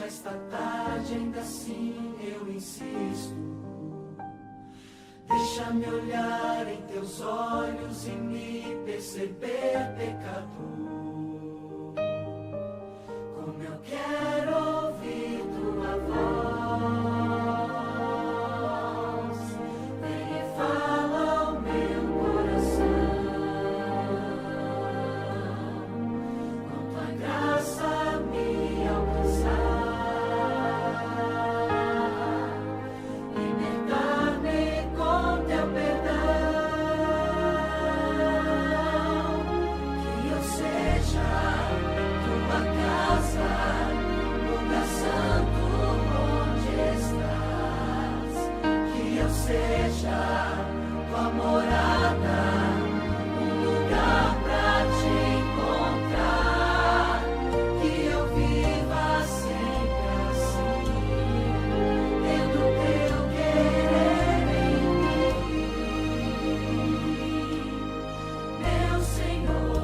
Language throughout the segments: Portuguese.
já está tarde, ainda assim eu insisto. Deixa-me olhar em teus olhos e me perceber pecador. Como eu quero ouvir tua voz, vem e fala ao meu coração. Com tua graça me alcançar, libertar-me com teu perdão. Que eu seja tua casa, lugar santo onde estás. Que eu seja tua morada, um lugar pra te encontrar. Que eu viva sempre assim, tendo teu querer em mim, meu Senhor.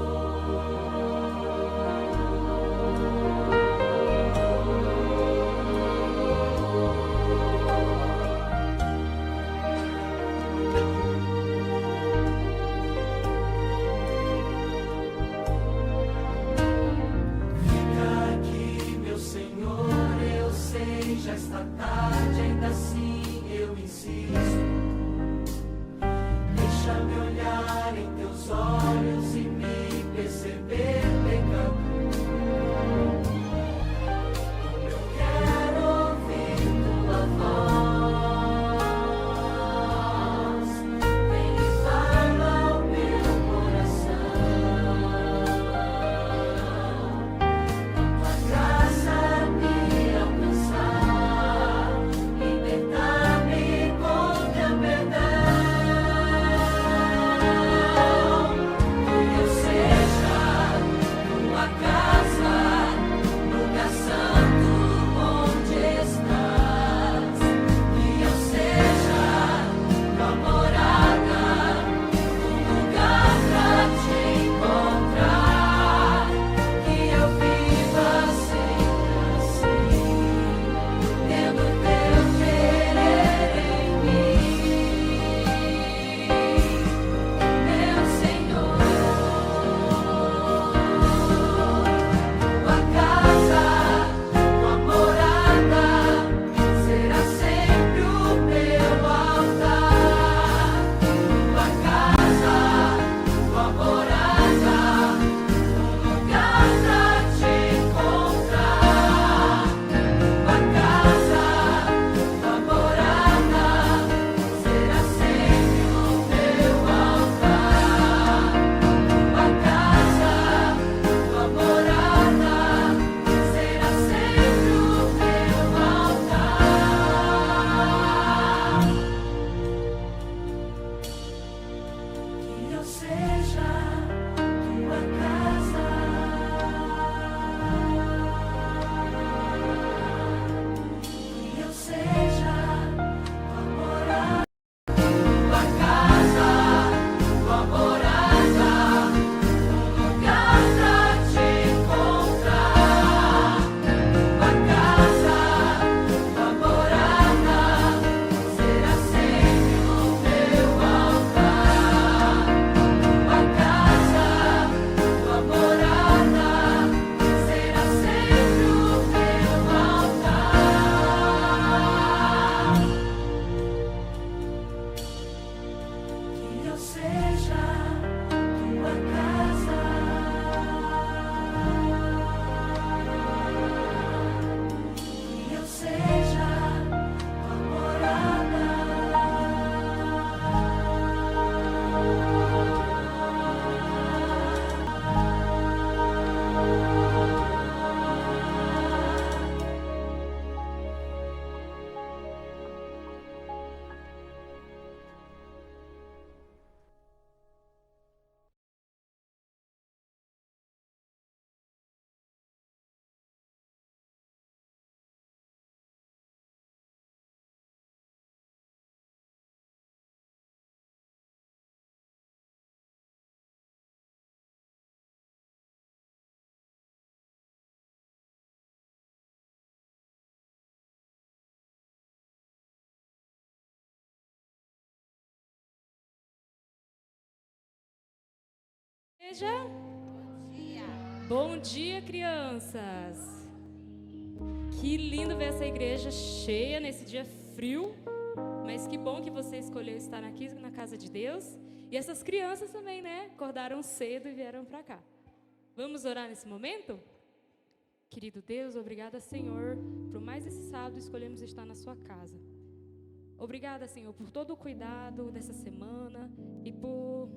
Fica aqui, meu Senhor, eu sei, já está tarde, ainda assim eu insisto. Deixa-me olhar em teus olhos e me perceber pecador. Como eu quero ouvir tua voz, vem e fala ao meu coração. Tua graça me alcançar, libertar-me com teu perdão. Que eu Igreja? Bom dia, crianças! Que lindo ver essa igreja cheia nesse dia frio, mas que bom que você escolheu estar aqui na casa de Deus. E essas crianças também, né? Acordaram cedo e vieram para cá. Vamos orar nesse momento? Querido Deus, obrigada, Senhor, por mais esse sábado escolhemos estar na sua casa. Obrigada, Senhor, por todo o cuidado dessa semana e por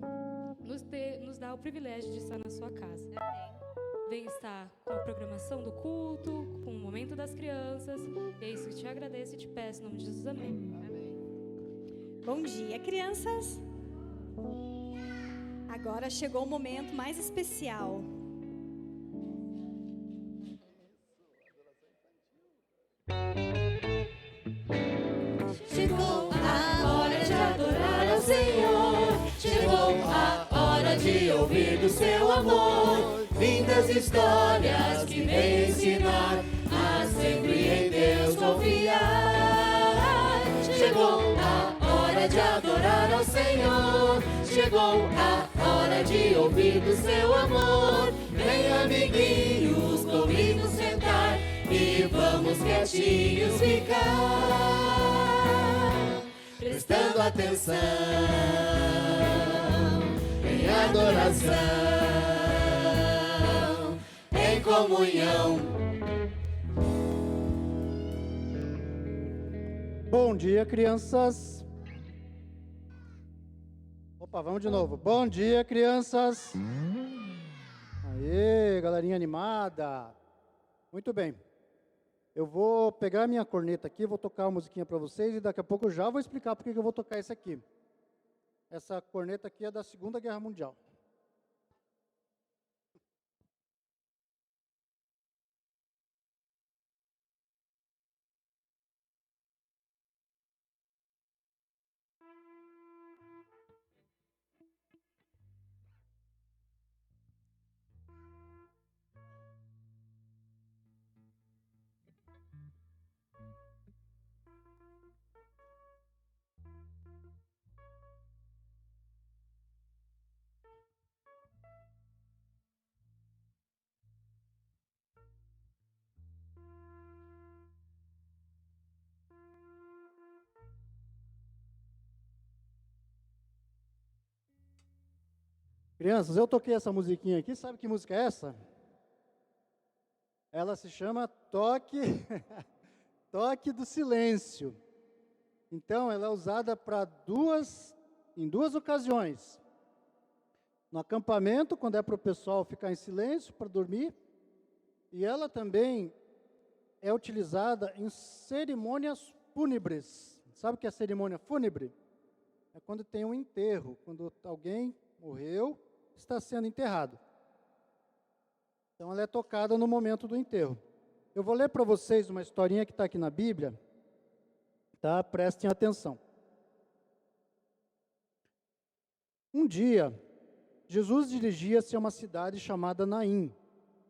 nos dar o privilégio de estar na sua casa. Vem estar com a programação do culto, com o momento das crianças. E é isso que te agradeço e te peço, em nome de Jesus, amém. Bom dia, crianças. Agora chegou o momento mais especial. Chegou a hora de adorar ao Senhor. Chegou a hora de ouvir do seu amor. Lindas histórias que vem ensinar a sempre em Deus confiar. Chegou a hora de adorar ao Senhor. Chegou a hora de ouvir do seu amor. Vem, amiguinhos, comigo sentar e vamos quietinhos ficar, prestando atenção em adoração, em comunhão. Bom dia, crianças. Opa, vamos de novo. Bom dia, crianças. Aê, galerinha animada. Muito bem. Eu vou pegar minha corneta aqui, vou tocar uma musiquinha para vocês e daqui a pouco eu já vou explicar por que eu vou tocar esse aqui. Essa corneta aqui é da Segunda Guerra Mundial. Crianças, eu toquei essa musiquinha aqui, sabe que música é essa? Ela se chama Toque, Toque do Silêncio. Então, ela é usada em duas ocasiões. No acampamento, quando é para o pessoal ficar em silêncio para dormir, e ela também é utilizada em cerimônias fúnebres. Sabe o que é cerimônia fúnebre? É quando tem um enterro, quando alguém morreu, está sendo enterrado. Então, ela é tocada no momento do enterro. Eu vou ler para vocês uma historinha que está aqui na Bíblia, tá? Prestem atenção. Um dia, Jesus dirigia-se a uma cidade chamada Naim,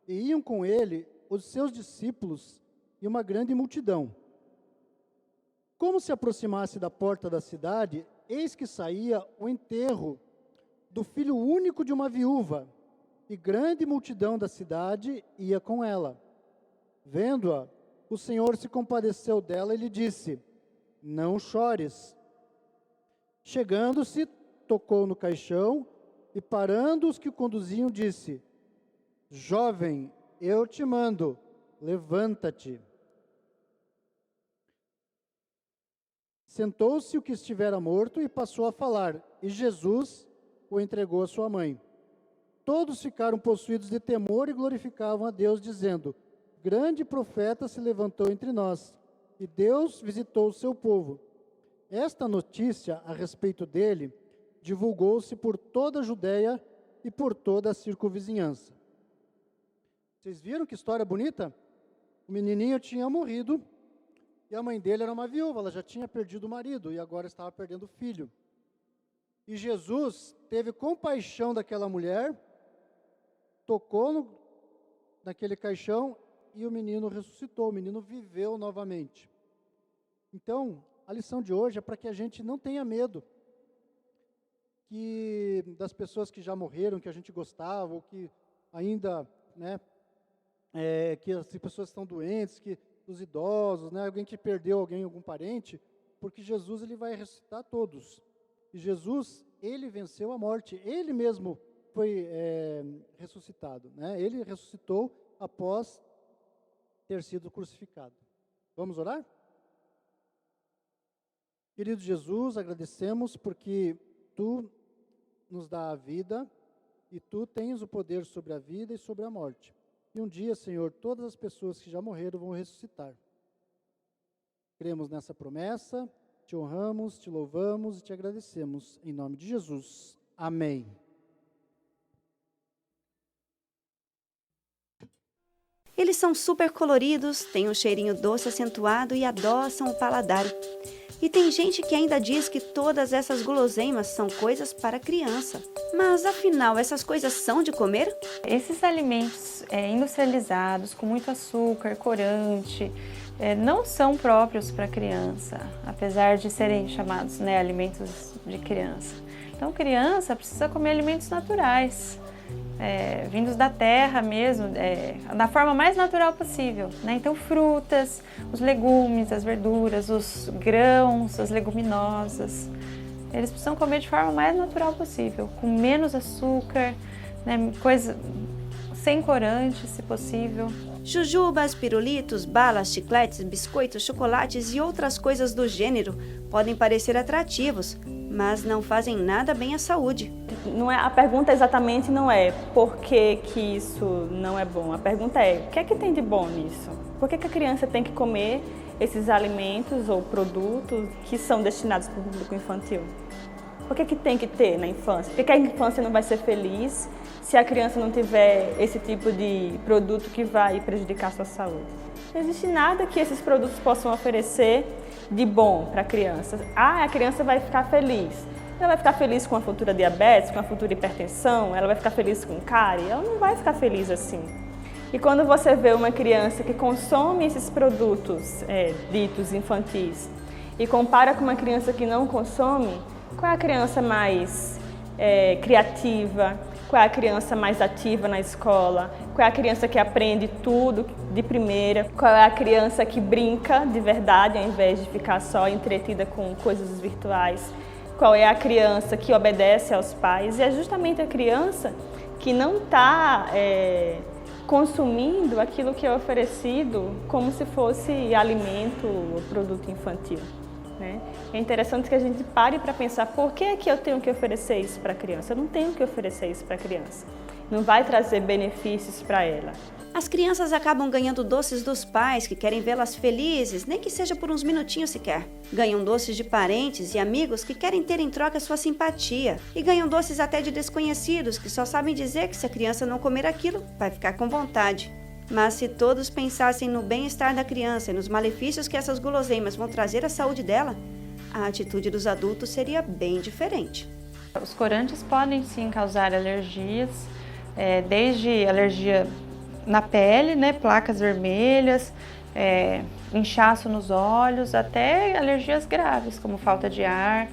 e iam com ele os seus discípulos e uma grande multidão. Como se aproximasse da porta da cidade, eis que saía o enterro do filho único de uma viúva, e grande multidão da cidade ia com ela. Vendo-a, o Senhor se compadeceu dela e lhe disse: não chores. Chegando-se, tocou no caixão e, parando os que o conduziam, disse: jovem, eu te mando, levanta-te. Sentou-se o que estivera morto e passou a falar, e Jesus o entregou à sua mãe. Todos ficaram possuídos de temor e glorificavam a Deus, dizendo: grande profeta se levantou entre nós, e Deus visitou o seu povo. Esta notícia a respeito dele divulgou-se por toda a Judéia e por toda a circunvizinhança. Vocês viram que história bonita? O menininho tinha morrido e a mãe dele era uma viúva, ela já tinha perdido o marido e agora estava perdendo o filho. E Jesus teve compaixão daquela mulher, tocou naquele caixão e o menino ressuscitou, o menino viveu novamente. Então, a lição de hoje é para que a gente não tenha medo. das pessoas que já morreram, que a gente gostava, ou que ainda, né, que as pessoas estão doentes, que os idosos, né, alguém que perdeu algum parente, porque Jesus ele vai ressuscitar todos. E Jesus, ele venceu a morte, ele mesmo foi ressuscitado, né? Ele ressuscitou após ter sido crucificado. Vamos orar? Querido Jesus, agradecemos porque Tu nos dá a vida e Tu tens o poder sobre a vida e sobre a morte. E um dia, Senhor, todas as pessoas que já morreram vão ressuscitar. Cremos nessa promessa, Te honramos, Te louvamos e Te agradecemos. Em nome de Jesus. Amém. Eles são super coloridos, têm um cheirinho doce acentuado e adoçam o paladar. E tem gente que ainda diz que todas essas guloseimas são coisas para criança. Mas afinal, essas coisas são de comer? Esses alimentos industrializados, com muito açúcar, corante, não são próprios para criança, apesar de serem chamados, né, alimentos de criança. Então, criança precisa comer alimentos naturais, vindos da terra mesmo, da forma mais natural possível, né? Então, frutas, os legumes, as verduras, os grãos, as leguminosas, eles precisam comer de forma mais natural possível, com menos açúcar, né? Coisa sem corante, se possível. Jujubas, pirulitos, balas, chicletes, biscoitos, chocolates e outras coisas do gênero podem parecer atrativos, mas não fazem nada bem à saúde. A pergunta exatamente não é por que isso não é bom. A pergunta é, o que é que tem de bom nisso? Por que a criança tem que comer esses alimentos ou produtos que são destinados para o público infantil? Por que tem que ter na infância? Por que a infância não vai ser feliz se a criança não tiver esse tipo de produto que vai prejudicar a sua saúde? Não existe nada que esses produtos possam oferecer de bom para a criança. A criança vai ficar feliz. Ela vai ficar feliz com a futura diabetes, com a futura hipertensão, ela vai ficar feliz com cárie, ela não vai ficar feliz assim. E quando você vê uma criança que consome esses produtos ditos infantis e compara com uma criança que não consome, qual é a criança mais criativa? Qual é a criança mais ativa na escola? Qual é a criança que aprende tudo de primeira? Qual é a criança que brinca de verdade ao invés de ficar só entretida com coisas virtuais? Qual é a criança que obedece aos pais? E é justamente a criança que não está consumindo aquilo que é oferecido como se fosse alimento ou produto infantil, né? É interessante que a gente pare para pensar por que é que eu tenho que oferecer isso para a criança? Eu não tenho que oferecer isso para a criança. Não vai trazer benefícios para ela. As crianças acabam ganhando doces dos pais que querem vê-las felizes, nem que seja por uns minutinhos sequer. Ganham doces de parentes e amigos que querem ter em troca sua simpatia. E ganham doces até de desconhecidos que só sabem dizer que se a criança não comer aquilo, vai ficar com vontade. Mas se todos pensassem no bem-estar da criança e nos malefícios que essas guloseimas vão trazer à saúde dela, a atitude dos adultos seria bem diferente. Os corantes podem sim causar alergias, desde alergia na pele, né, placas vermelhas, inchaço nos olhos, até alergias graves, como falta de ar,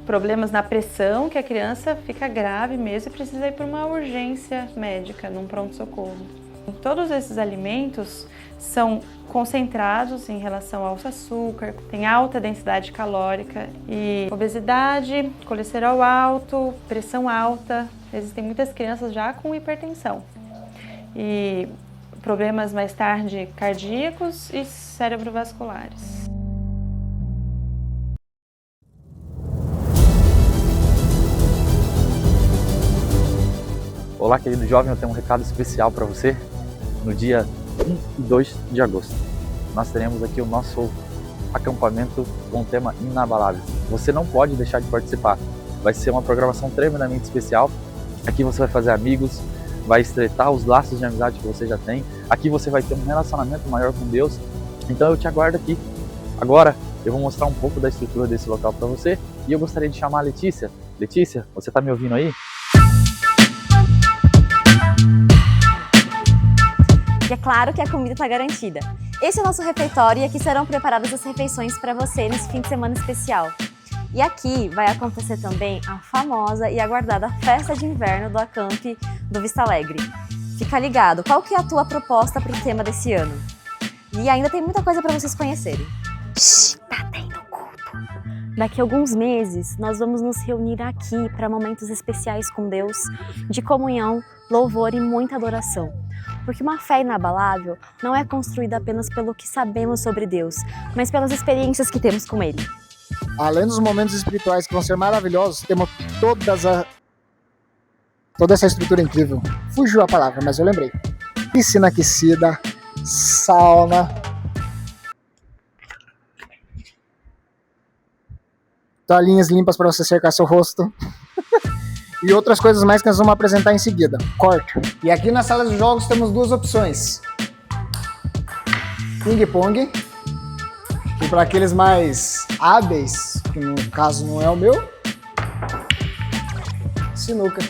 problemas na pressão, que a criança fica grave mesmo e precisa ir para uma urgência médica, num pronto-socorro. Todos esses alimentos são concentrados em relação ao açúcar, tem alta densidade calórica e obesidade, colesterol alto, pressão alta. Existem muitas crianças já com hipertensão e problemas mais tarde cardíacos e cerebrovasculares. Olá, querido jovem, eu tenho um recado especial para você. No dia 1 e 2 de agosto, nós teremos aqui o nosso acampamento com o tema Inabaláveis. Você não pode deixar de participar. Vai ser uma programação tremendamente especial. Aqui você vai fazer amigos, vai estreitar os laços de amizade que você já tem. Aqui você vai ter um relacionamento maior com Deus. Então eu te aguardo aqui. Agora eu vou mostrar um pouco da estrutura desse local para você e eu gostaria de chamar a Letícia. Letícia, você está me ouvindo aí? E é claro que a comida está garantida. Esse é o nosso refeitório e aqui serão preparadas as refeições para você nesse fim de semana especial. E aqui vai acontecer também a famosa e aguardada festa de inverno do Acamp do Vista Alegre. Fica ligado, qual que é a tua proposta para o tema desse ano? E ainda tem muita coisa para vocês conhecerem. Shhh, tá tendo culto. Daqui a alguns meses, nós vamos nos reunir aqui para momentos especiais com Deus, de comunhão, louvor e muita adoração. Porque uma fé inabalável não é construída apenas pelo que sabemos sobre Deus, mas pelas experiências que temos com Ele. Além dos momentos espirituais que vão ser maravilhosos, temos toda essa estrutura incrível. Fugiu a palavra, mas eu lembrei. Piscina aquecida, sauna, toalhinhas limpas para você secar seu rosto e outras coisas mais que nós vamos apresentar em seguida. Corta. E aqui na sala de jogos temos duas opções: ping-pong, e para aqueles mais hábeis, que no caso não é o meu, sinuca.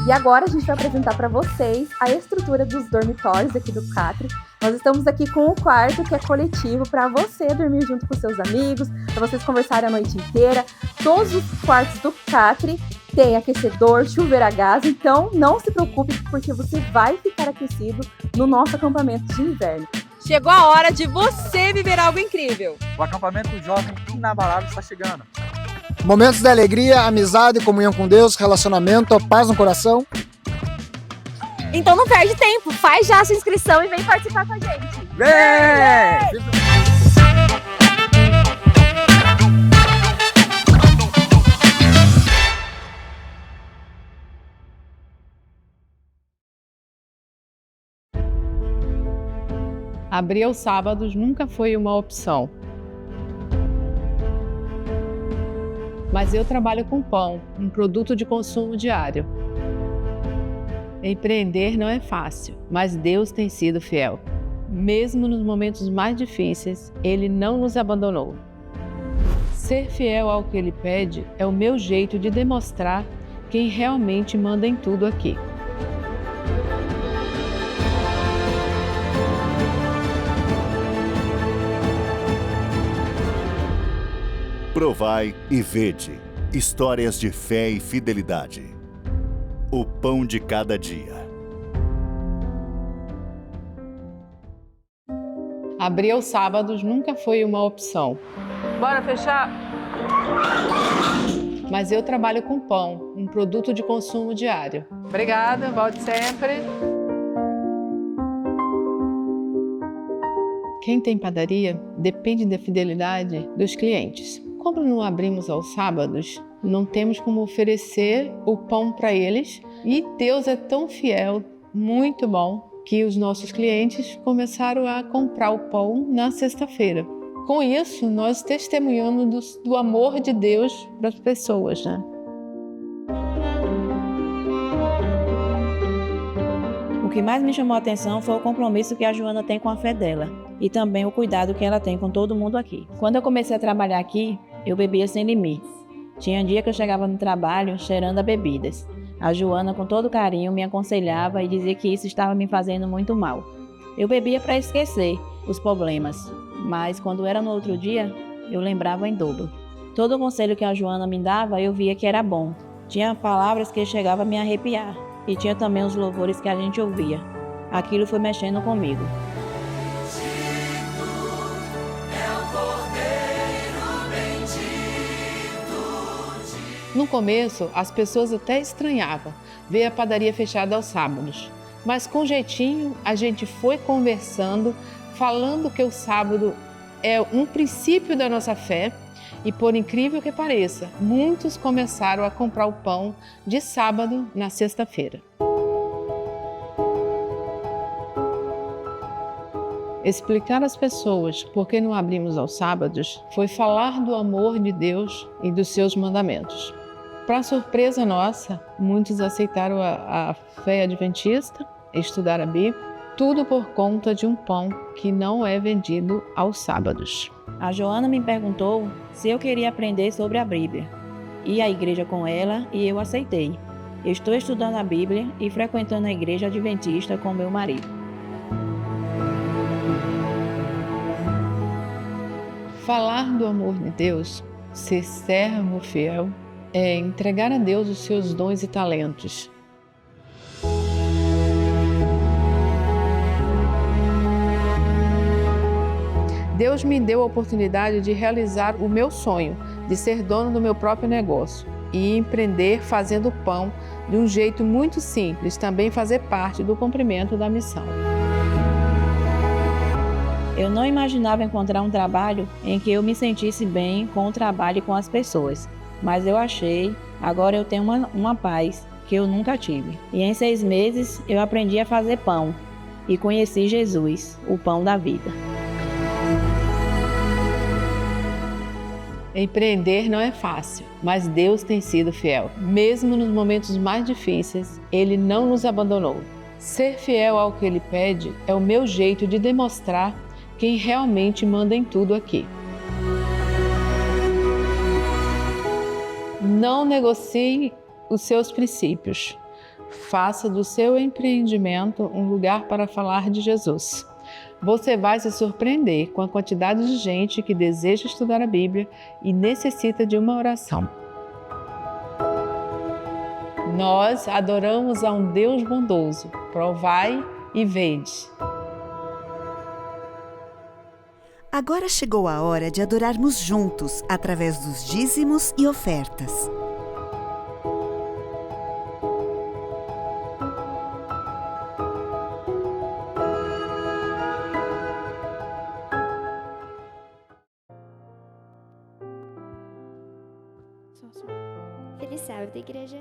E agora a gente vai apresentar para vocês a estrutura dos dormitórios aqui do Catre. Nós estamos aqui com um quarto que é coletivo para você dormir junto com seus amigos, para vocês conversarem a noite inteira. Todos os quartos do Catre têm aquecedor, chuveiro a gás, então não se preocupe porque você vai ficar aquecido no nosso acampamento de inverno. Chegou a hora de você viver algo incrível. O acampamento jovem inabalável está chegando. Momentos de alegria, amizade, comunhão com Deus, relacionamento, paz no coração. Então não perde tempo, faz já a sua inscrição e vem participar com a gente. Vem! Abrir aos sábados nunca foi uma opção. Mas eu trabalho com pão, um produto de consumo diário. Empreender não é fácil, mas Deus tem sido fiel. Mesmo nos momentos mais difíceis, Ele não nos abandonou. Ser fiel ao que Ele pede é o meu jeito de demonstrar quem realmente manda em tudo aqui. Provai e vede, histórias de fé e fidelidade. O pão de cada dia. Abrir aos sábados nunca foi uma opção. Bora fechar? Mas eu trabalho com pão, um produto de consumo diário. Obrigada, volte sempre. Quem tem padaria depende da fidelidade dos clientes. Como não abrimos aos sábados, não temos como oferecer o pão para eles e Deus é tão fiel, muito bom, que os nossos clientes começaram a comprar o pão na sexta-feira. Com isso, nós testemunhamos do amor de Deus para as pessoas, né? O que mais me chamou a atenção foi o compromisso que a Joana tem com a fé dela e também o cuidado que ela tem com todo mundo aqui. Quando eu comecei a trabalhar aqui, eu bebia sem limites. Tinha dia que eu chegava no trabalho cheirando a bebidas. A Joana, com todo carinho, me aconselhava e dizia que isso estava me fazendo muito mal. Eu bebia para esquecer os problemas, mas quando era no outro dia, eu lembrava em dobro. Todo o conselho que a Joana me dava, eu via que era bom. Tinha palavras que chegavam a me arrepiar e tinha também os louvores que a gente ouvia. Aquilo foi mexendo comigo. No começo, as pessoas até estranhavam ver a padaria fechada aos sábados. Mas com jeitinho, a gente foi conversando, falando que o sábado é um princípio da nossa fé. E por incrível que pareça, muitos começaram a comprar o pão de sábado na sexta-feira. Explicar às pessoas por que não abrimos aos sábados foi falar do amor de Deus e dos seus mandamentos. Para surpresa nossa, muitos aceitaram a fé adventista, estudar a Bíblia, tudo por conta de um pão que não é vendido aos sábados. A Joana me perguntou se eu queria aprender sobre a Bíblia. Ia à igreja com ela e eu aceitei. Eu estou estudando a Bíblia e frequentando a igreja adventista com meu marido. Falar do amor de Deus, ser servo fiel, é entregar a Deus os seus dons e talentos. Deus me deu a oportunidade de realizar o meu sonho, de ser dono do meu próprio negócio e empreender fazendo pão de um jeito muito simples, também fazer parte do cumprimento da missão. Eu não imaginava encontrar um trabalho em que eu me sentisse bem com o trabalho e com as pessoas, mas eu achei. Agora eu tenho uma paz que eu nunca tive. E em 6 meses eu aprendi a fazer pão e conheci Jesus, o pão da vida. Empreender não é fácil, mas Deus tem sido fiel. Mesmo nos momentos mais difíceis, Ele não nos abandonou. Ser fiel ao que Ele pede é o meu jeito de demonstrar quem realmente manda em tudo aqui. Não negocie os seus princípios. Faça do seu empreendimento um lugar para falar de Jesus. Você vai se surpreender com a quantidade de gente que deseja estudar a Bíblia e necessita de uma oração. Nós adoramos a um Deus bondoso. Provai e vede. Agora chegou a hora de adorarmos juntos, através dos dízimos e ofertas. Feliz sábado, igreja.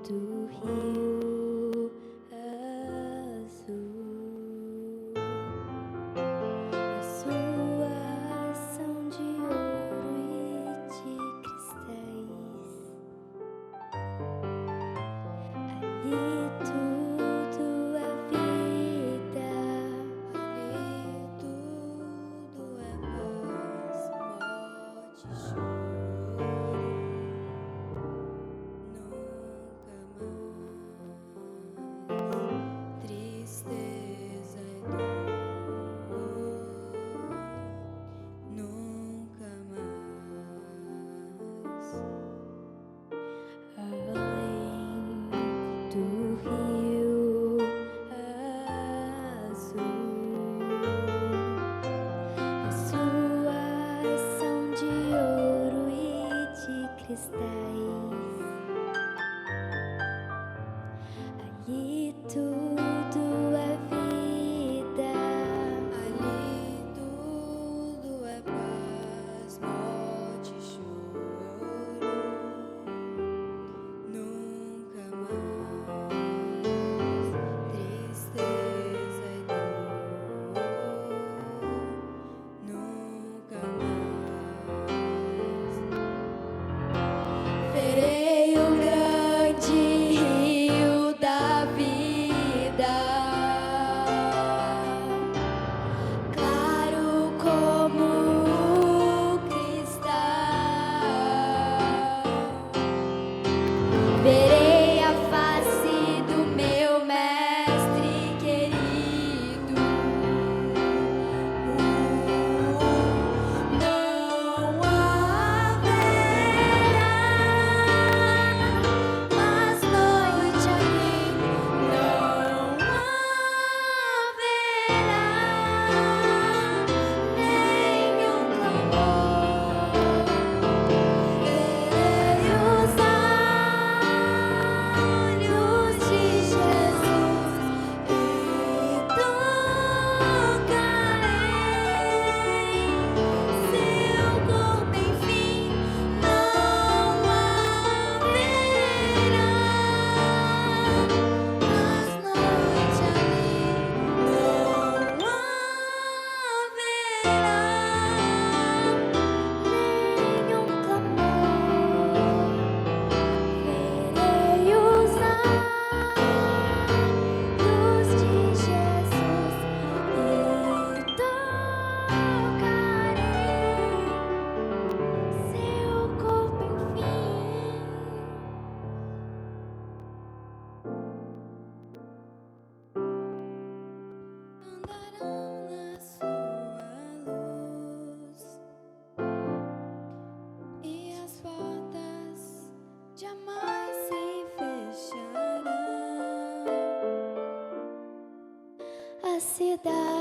Do rio azul, a sua ação de ouro e de cristais,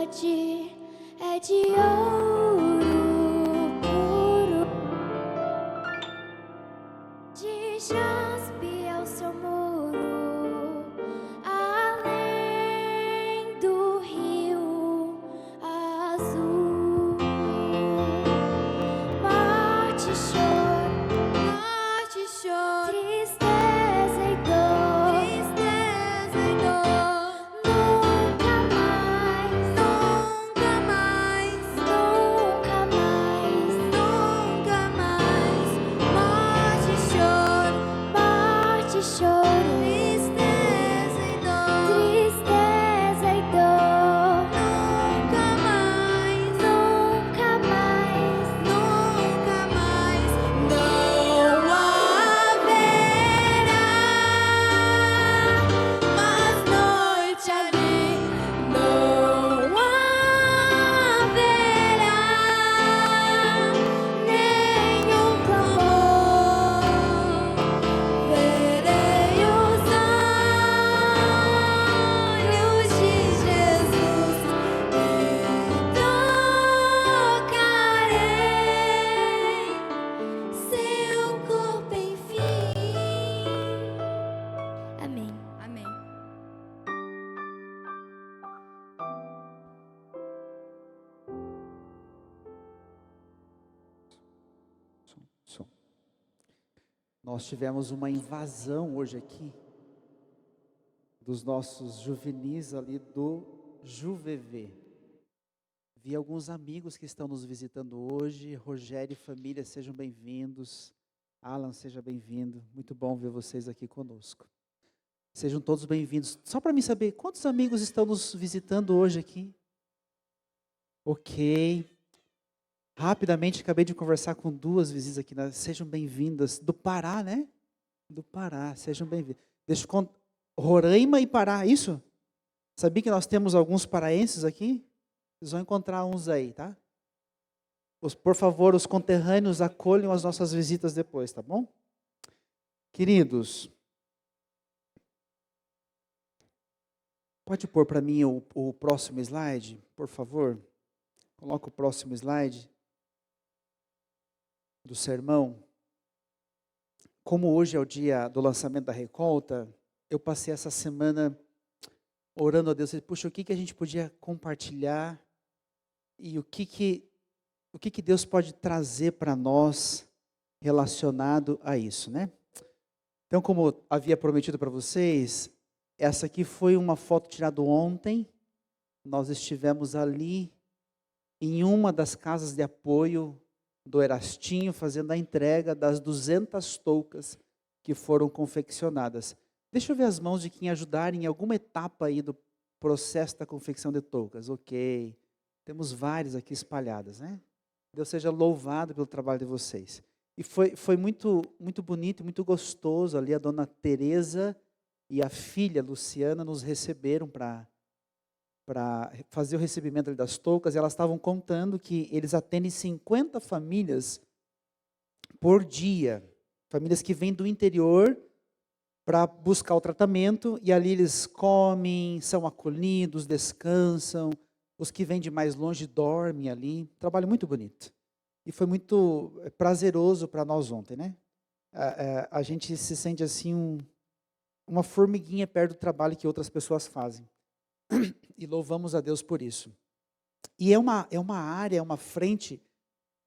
cidade é de ouro puro, de jaspe é o seu muro, além do rio azul. Morte e choro, tristeza e dor, nunca mais, nunca mais, nunca mais, nunca mais. Morte e choro, tristeza e dor, nunca mais, nunca mais, nunca mais. Não haverá mais noite ali, não haverá nenhum clamor. Verei os olhos de Jesus e tocarei seu corpo, enfim. Amém. Amém. Som. Nós tivemos uma invasão hoje aqui dos nossos juvenis ali do JuVV. Vi alguns amigos que estão nos visitando hoje. Rogério e família, sejam bem-vindos. Alan, seja bem-vindo. Muito bom ver vocês aqui conosco. Sejam todos bem-vindos. Só para mim saber, quantos amigos estão nos visitando hoje aqui? Ok. Rapidamente, acabei de conversar com duas visitas aqui. Sejam bem-vindas. Do Pará, né? Do Pará, sejam bem-vindos. Deixa eu contar. Roraima e Pará, isso? Sabia que nós temos alguns paraenses aqui? Vocês vão encontrar uns aí, tá? Por favor, os conterrâneos acolham as nossas visitas depois, tá bom? Queridos, pode pôr para mim o próximo slide, por favor? Coloca o próximo slide do sermão. Como hoje é o dia do lançamento da recolta, eu passei essa semana orando a Deus. Puxa, o que a gente podia compartilhar e o que Deus pode trazer para nós relacionado a isso, né? Então, como havia prometido para vocês, essa aqui foi uma foto tirada ontem. Nós estivemos ali em uma das casas de apoio do Erastinho, fazendo a entrega das 200 toucas que foram confeccionadas. Deixa eu ver as mãos de quem ajudarem em alguma etapa aí do processo da confecção de toucas. Ok, temos várias aqui espalhadas, né? Deus seja louvado pelo trabalho de vocês. E foi muito, muito bonito, muito gostoso ali. A dona Tereza e a filha Luciana nos receberam para fazer o recebimento ali das toucas. E elas estavam contando que eles atendem 50 famílias por dia. Famílias que vêm do interior para buscar o tratamento. E ali eles comem, são acolhidos, descansam. Os que vêm de mais longe dormem ali. Trabalho muito bonito. E foi muito prazeroso para nós ontem, né? A gente se sente assim uma formiguinha perto do trabalho que outras pessoas fazem. E louvamos a Deus por isso. E é uma área, é uma frente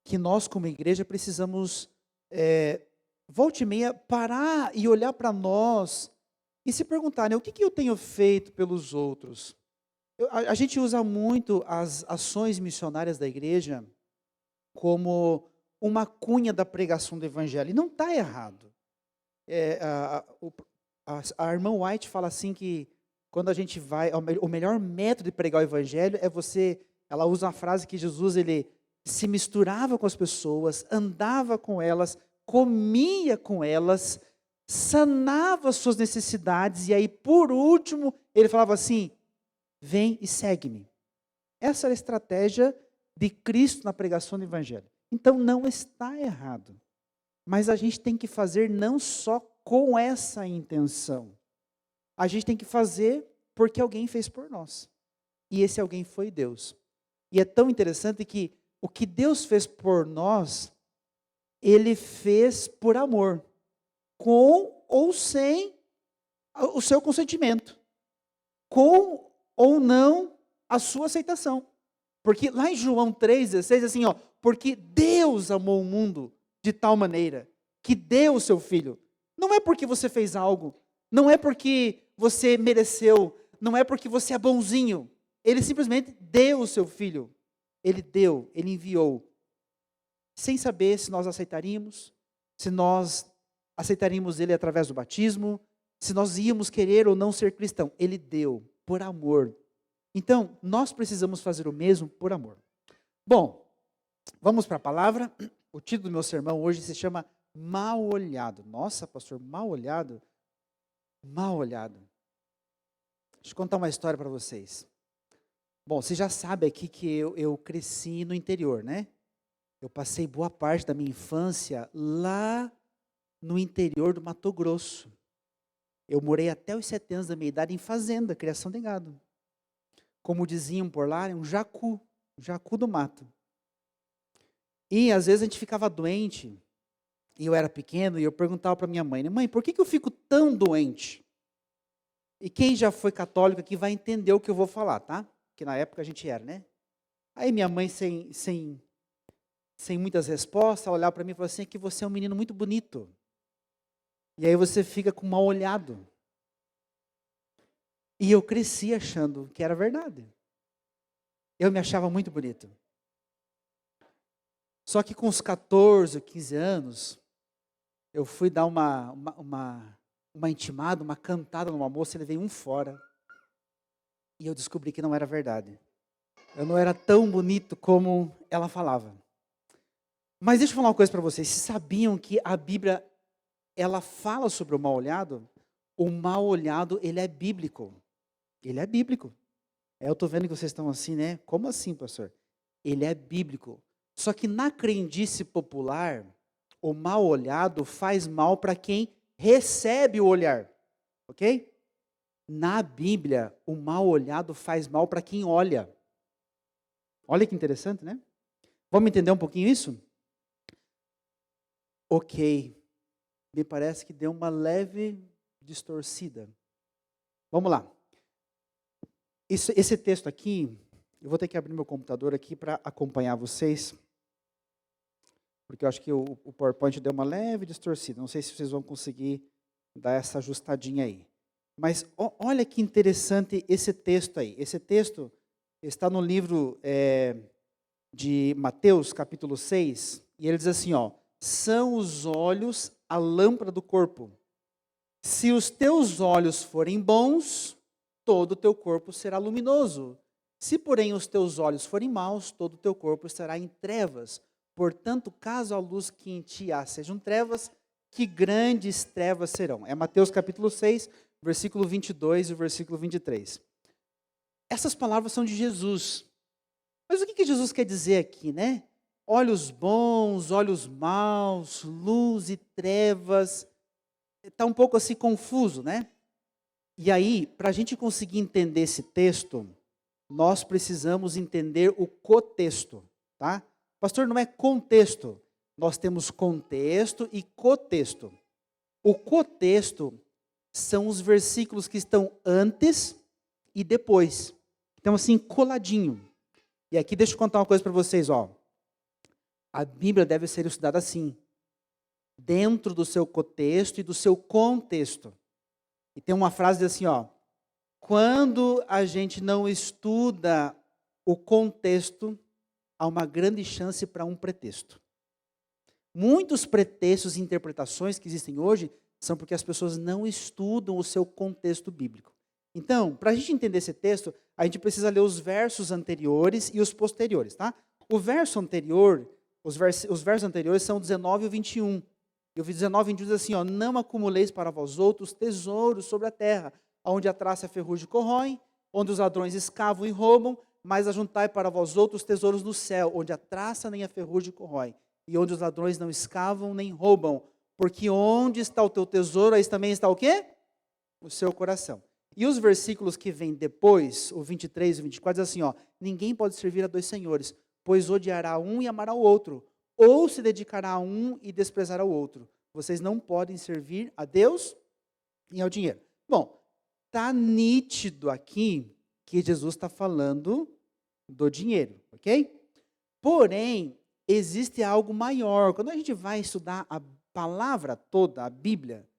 que nós como igreja precisamos, volta e meia, parar e olhar para nós e se perguntar, né, o que eu tenho feito pelos outros? A gente usa muito as ações missionárias da igreja como uma cunha da pregação do evangelho. E não está errado. A irmã White fala assim que quando a gente vai, o melhor método de pregar o evangelho é ela usa uma frase que Jesus, ele se misturava com as pessoas, andava com elas, comia com elas, sanava as suas necessidades, e aí, por último, ele falava assim, vem e segue-me. Essa era a estratégia de Cristo na pregação do evangelho. Então, não está errado. Mas a gente tem que fazer não só com essa intenção. A gente tem que fazer porque alguém fez por nós. e esse alguém foi Deus. E é tão interessante que o que Deus fez por nós, Ele fez por amor, com ou sem o seu consentimento, com ou não a sua aceitação. Porque lá em João 3,16, assim, ó, porque Deus amou o mundo de tal maneira que deu o seu Filho. Não é porque você fez algo, não é porque você mereceu, não é porque você é bonzinho. Ele simplesmente deu o seu Filho. Ele deu, Ele enviou. Sem saber se nós aceitaríamos, se nós aceitaríamos Ele através do batismo, se nós íamos querer ou não ser cristão. Ele deu, por amor. Então, nós precisamos fazer o mesmo por amor. Bom, vamos para a palavra. O título do meu sermão hoje se chama Mal Olhado. Nossa, pastor, mal olhado? Mal olhado. Deixa eu contar uma história para vocês. Bom, você já sabe aqui que eu cresci no interior, né? Eu passei boa parte da minha infância lá no interior do Mato Grosso. Eu morei até os 7 anos da minha idade em fazenda, criação de gado. Como diziam por lá, é um jacu do mato. E às vezes a gente ficava doente, e eu era pequeno, e eu perguntava para minha mãe, mãe, por que eu fico tão doente? E quem já foi católico aqui vai entender o que eu vou falar, tá? Que na época a gente era, né? Aí minha mãe, sem muitas respostas, ela olhava para mim e falou assim, é que você é um menino muito bonito. E aí você fica com mal olhado. E eu cresci achando que era verdade. Eu me achava muito bonito. Só que com os 14, 15 anos, eu fui dar uma intimada, uma cantada numa moça, ele veio um fora. E eu descobri que não era verdade. Eu não era tão bonito como ela falava. Mas deixa eu falar uma coisa para vocês. Vocês sabiam que a Bíblia, ela fala sobre o mal olhado? O mal olhado, ele é bíblico. Ele é bíblico. Eu estou vendo que vocês estão assim, né? Como assim, pastor? Ele é bíblico. Só que na crendice popular, o mal olhado faz mal para quem recebe o olhar. Ok? Na Bíblia, o mal olhado faz mal para quem olha. Olha que interessante, né? Vamos entender um pouquinho isso? Ok. Me parece que deu uma leve distorcida. Vamos lá. Esse texto aqui, eu vou ter que abrir meu computador aqui para acompanhar vocês, porque eu acho que o PowerPoint deu uma leve distorcida. Não sei se vocês vão conseguir dar essa ajustadinha aí. Mas olha que interessante esse texto aí. Esse texto está no livro de Mateus, capítulo 6, e ele diz assim, ó, são os olhos a lâmpada do corpo. Se os teus olhos forem bons, todo o teu corpo será luminoso. Se, porém, os teus olhos forem maus, todo o teu corpo estará em trevas. Portanto, caso a luz que em ti há sejam trevas, que grandes trevas serão. É Mateus capítulo 6, versículo 22 e versículo 23. Essas palavras são de Jesus. Mas o que Jesus quer dizer aqui, né? Olhos bons, olhos maus, luz e trevas. Está um pouco assim confuso, né? E aí, para a gente conseguir entender esse texto, nós precisamos entender o contexto, tá? Pastor, não é contexto. Nós temos contexto e cotexto. O contexto são os versículos que estão antes e depois. Então, assim, coladinho. E aqui deixa eu contar uma coisa para vocês, ó. A Bíblia deve ser estudada assim, dentro do seu contexto e do seu contexto. E tem uma frase assim, ó, quando a gente não estuda o contexto, há uma grande chance para um pretexto. Muitos pretextos e interpretações que existem hoje são porque as pessoas não estudam o seu contexto bíblico. Então, para a gente entender esse texto, a gente precisa ler os versos anteriores e os posteriores, tá? O verso anterior, os versos anteriores são 19 e 21. E o 19 e 21 diz assim, ó, não acumuleis para vós outros tesouros sobre a terra, onde a traça e a ferrugem corroem, onde os ladrões escavam e roubam, mas ajuntai para vós outros tesouros no céu, onde a traça nem a ferrugem corrói, e onde os ladrões não escavam nem roubam, porque onde está o teu tesouro, aí também está o quê? O seu coração. E os versículos que vêm depois, o 23 e o 24, diz assim, ó, ninguém pode servir a dois senhores, pois odiará um e amará o outro, ou se dedicará a um e desprezará o outro. Vocês não podem servir a Deus e ao dinheiro. Bom, está nítido aqui que Jesus está falando do dinheiro, ok? Porém, existe algo maior. Quando a gente vai estudar a palavra toda, a Bíblia,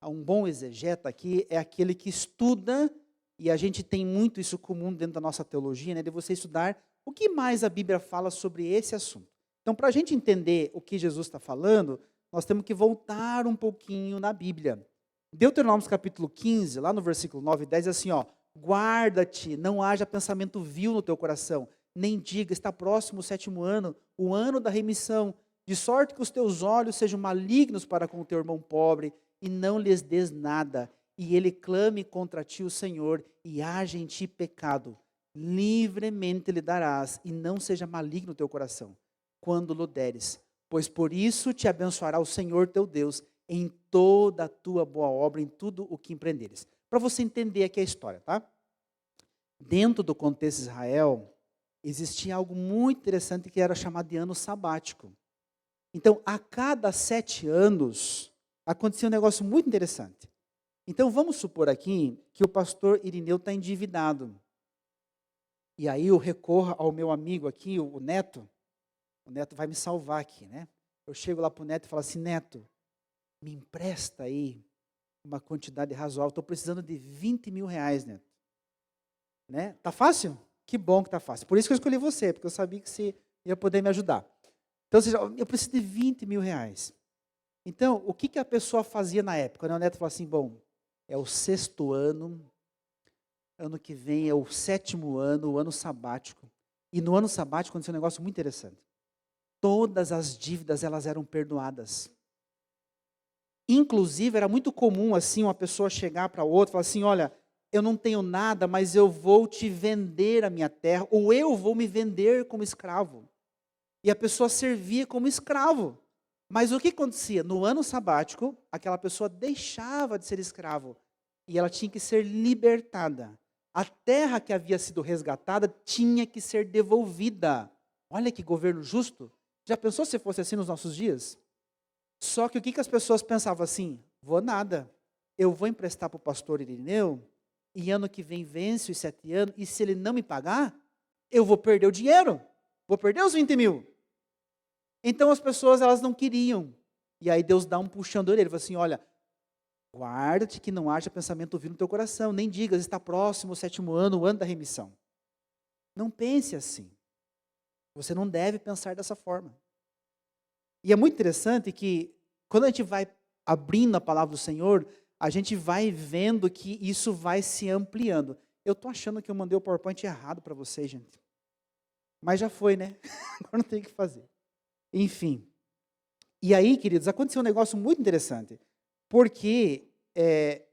um bom exegeta aqui é aquele que estuda, e a gente tem muito isso comum dentro da nossa teologia, né, de você estudar o que mais a Bíblia fala sobre esse assunto. Então, para a gente entender o que Jesus está falando, nós temos que voltar um pouquinho na Bíblia. Deuteronômio capítulo 15, lá no versículo 9 e 10, diz assim, ó, guarda-te, não haja pensamento vil no teu coração, nem diga, está próximo o 7º ano, o ano da remissão, de sorte que os teus olhos sejam malignos para com o teu irmão pobre, e não lhes des nada, e ele clame contra ti o Senhor, e haja em ti pecado. Livremente lhe darás, e não seja maligno o teu coração, quando lhe deres. Pois por isso te abençoará o Senhor teu Deus, em toda a tua boa obra, em tudo o que empreenderes. Para você entender aqui a história, tá? Dentro do contexto de Israel, existia algo muito interessante que era chamado de ano sabático. Então, a cada 7 anos, acontecia um negócio muito interessante. Então, vamos supor aqui que o pastor Irineu está endividado. E aí eu recorro ao meu amigo aqui, o Neto. O Neto vai me salvar aqui, né? Eu chego lá para o Neto e falo assim, Neto, me empresta aí uma quantidade razoável. Estou precisando de 20 mil reais, Neto. Né? Tá fácil? Que bom que tá fácil. Por isso que eu escolhi você, porque eu sabia que você ia poder me ajudar. Então, ou seja, eu preciso de 20 mil reais. Então, o que a pessoa fazia na época? O Neto falou assim, bom, é o 6º ano, ano que vem é o 7º ano, o ano sabático. E no ano sabático aconteceu um negócio muito interessante. Todas as dívidas, elas eram perdoadas. Inclusive, era muito comum, assim, uma pessoa chegar para outra e falar assim, olha, eu não tenho nada, mas eu vou te vender a minha terra, ou eu vou me vender como escravo. E a pessoa servia como escravo. Mas o que acontecia? No ano sabático, aquela pessoa deixava de ser escravo e ela tinha que ser libertada. A terra que havia sido resgatada tinha que ser devolvida. Olha que governo justo. Já pensou se fosse assim nos nossos dias? Só que o que as pessoas pensavam assim? Vou nada. Eu vou emprestar para o pastor Irineu e ano que vem vence os 7 anos e se ele não me pagar, eu vou perder o dinheiro. Vou perder os 20 mil. Então as pessoas, elas não queriam. E aí Deus dá um puxão de orelha. Ele fala assim, olha, guarda-te que não haja pensamento vil no teu coração. Nem digas, está próximo o 7º ano, o ano da remissão. Não pense assim. Você não deve pensar dessa forma. E é muito interessante que, quando a gente vai abrindo a palavra do Senhor, a gente vai vendo que isso vai se ampliando. Eu estou achando que eu mandei o PowerPoint errado para vocês, gente. Mas já foi, né? Agora não tem o que fazer. Enfim. E aí, queridos, aconteceu um negócio muito interessante. Porque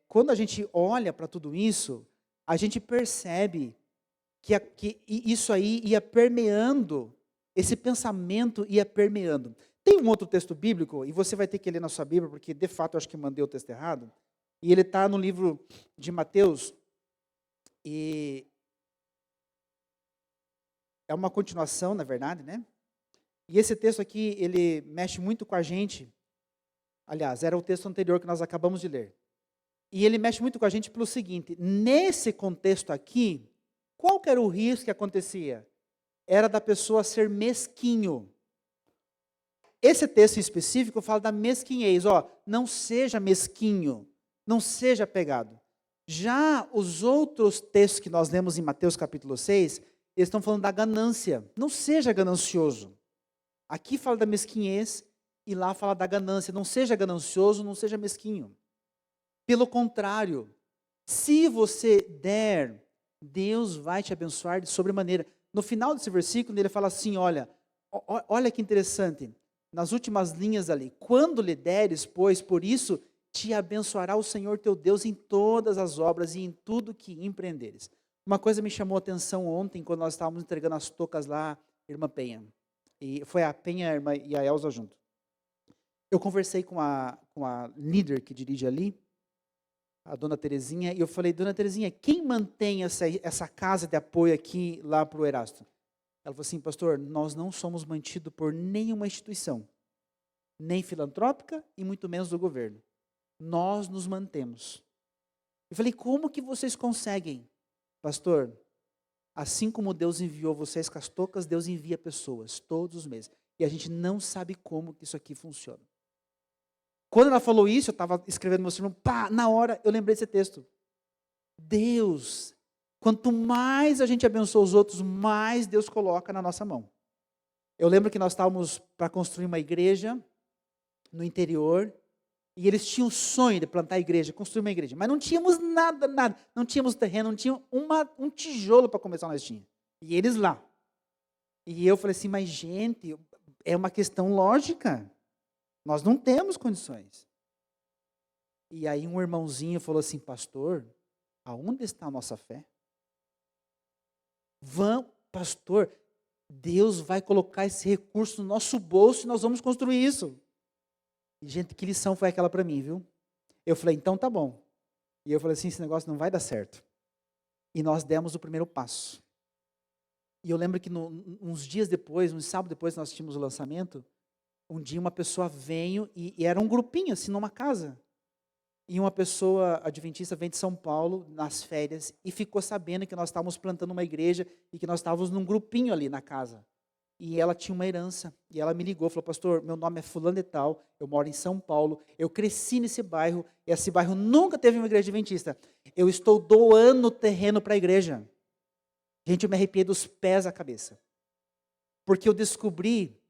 quando a gente olha para tudo isso, a gente percebe que isso aí ia permeando, esse pensamento ia permeando. Tem um outro texto bíblico, e você vai ter que ler na sua Bíblia, porque de fato eu acho que mandei o texto errado, e ele está no livro de Mateus, e é uma continuação, na verdade, né? E esse texto aqui, ele mexe muito com a gente. Aliás, era o texto anterior que nós acabamos de ler. E ele mexe muito com a gente pelo seguinte, nesse contexto aqui, qual que era o risco que acontecia? Era da pessoa ser mesquinho. Esse texto em específico fala da mesquinhez. Ó, não seja mesquinho, não seja apegado. Já os outros textos que nós lemos em Mateus capítulo 6, eles estão falando da ganância. Não seja ganancioso. Aqui fala da mesquinhez e lá fala da ganância. Não seja ganancioso, não seja mesquinho. Pelo contrário, se você der, Deus vai te abençoar de sobremaneira. No final desse versículo, ele fala assim, olha que interessante, nas últimas linhas ali, quando lhe deres, pois, por isso te abençoará o Senhor teu Deus em todas as obras e em tudo que empreenderes. Uma coisa me chamou a atenção ontem, quando nós estávamos entregando as tocas lá, irmã Penha. E foi a Penha a irmã, e a Elza junto. Eu conversei com a líder que dirige ali, a dona Terezinha, e eu falei, dona Terezinha, quem mantém essa casa de apoio aqui lá para o Erasto? Ela falou assim, pastor, nós não somos mantidos por nenhuma instituição, nem filantrópica e muito menos do governo. Nós nos mantemos. Eu falei, como que vocês conseguem? Pastor, assim como Deus enviou vocês com as tocas, Deus envia pessoas todos os meses. E a gente não sabe como que isso aqui funciona. Quando ela falou isso, eu estava escrevendo meu sermão, na hora eu lembrei desse texto. Deus, quanto mais a gente abençoa os outros, mais Deus coloca na nossa mão. Eu lembro que nós estávamos para construir uma igreja no interior, e eles tinham o sonho de plantar a igreja, construir uma igreja, mas não tínhamos nada, não tínhamos terreno, não tinha um tijolo para começar, nós tínhamos. E eles lá. E eu falei assim, mas gente, é uma questão lógica, nós não temos condições. E aí um irmãozinho falou assim, pastor, aonde está a nossa fé? Pastor, Deus vai colocar esse recurso no nosso bolso e nós vamos construir isso. E, gente, que lição foi aquela para mim, viu? Eu falei, então tá bom. E eu falei assim, esse negócio não vai dar certo. E nós demos o primeiro passo. E eu lembro que uns dias depois, uns sábados depois nós tínhamos o lançamento, um dia uma pessoa veio e era um grupinho, assim, numa casa. E uma pessoa adventista vem de São Paulo, nas férias, e ficou sabendo que nós estávamos plantando uma igreja e que nós estávamos num grupinho ali na casa. E ela tinha uma herança, e ela me ligou, falou, pastor, meu nome é fulano de tal, eu moro em São Paulo, eu cresci nesse bairro, e esse bairro nunca teve uma igreja adventista. Eu estou doando terreno para a igreja. Gente, eu me arrepiei dos pés à cabeça. Porque eu descobri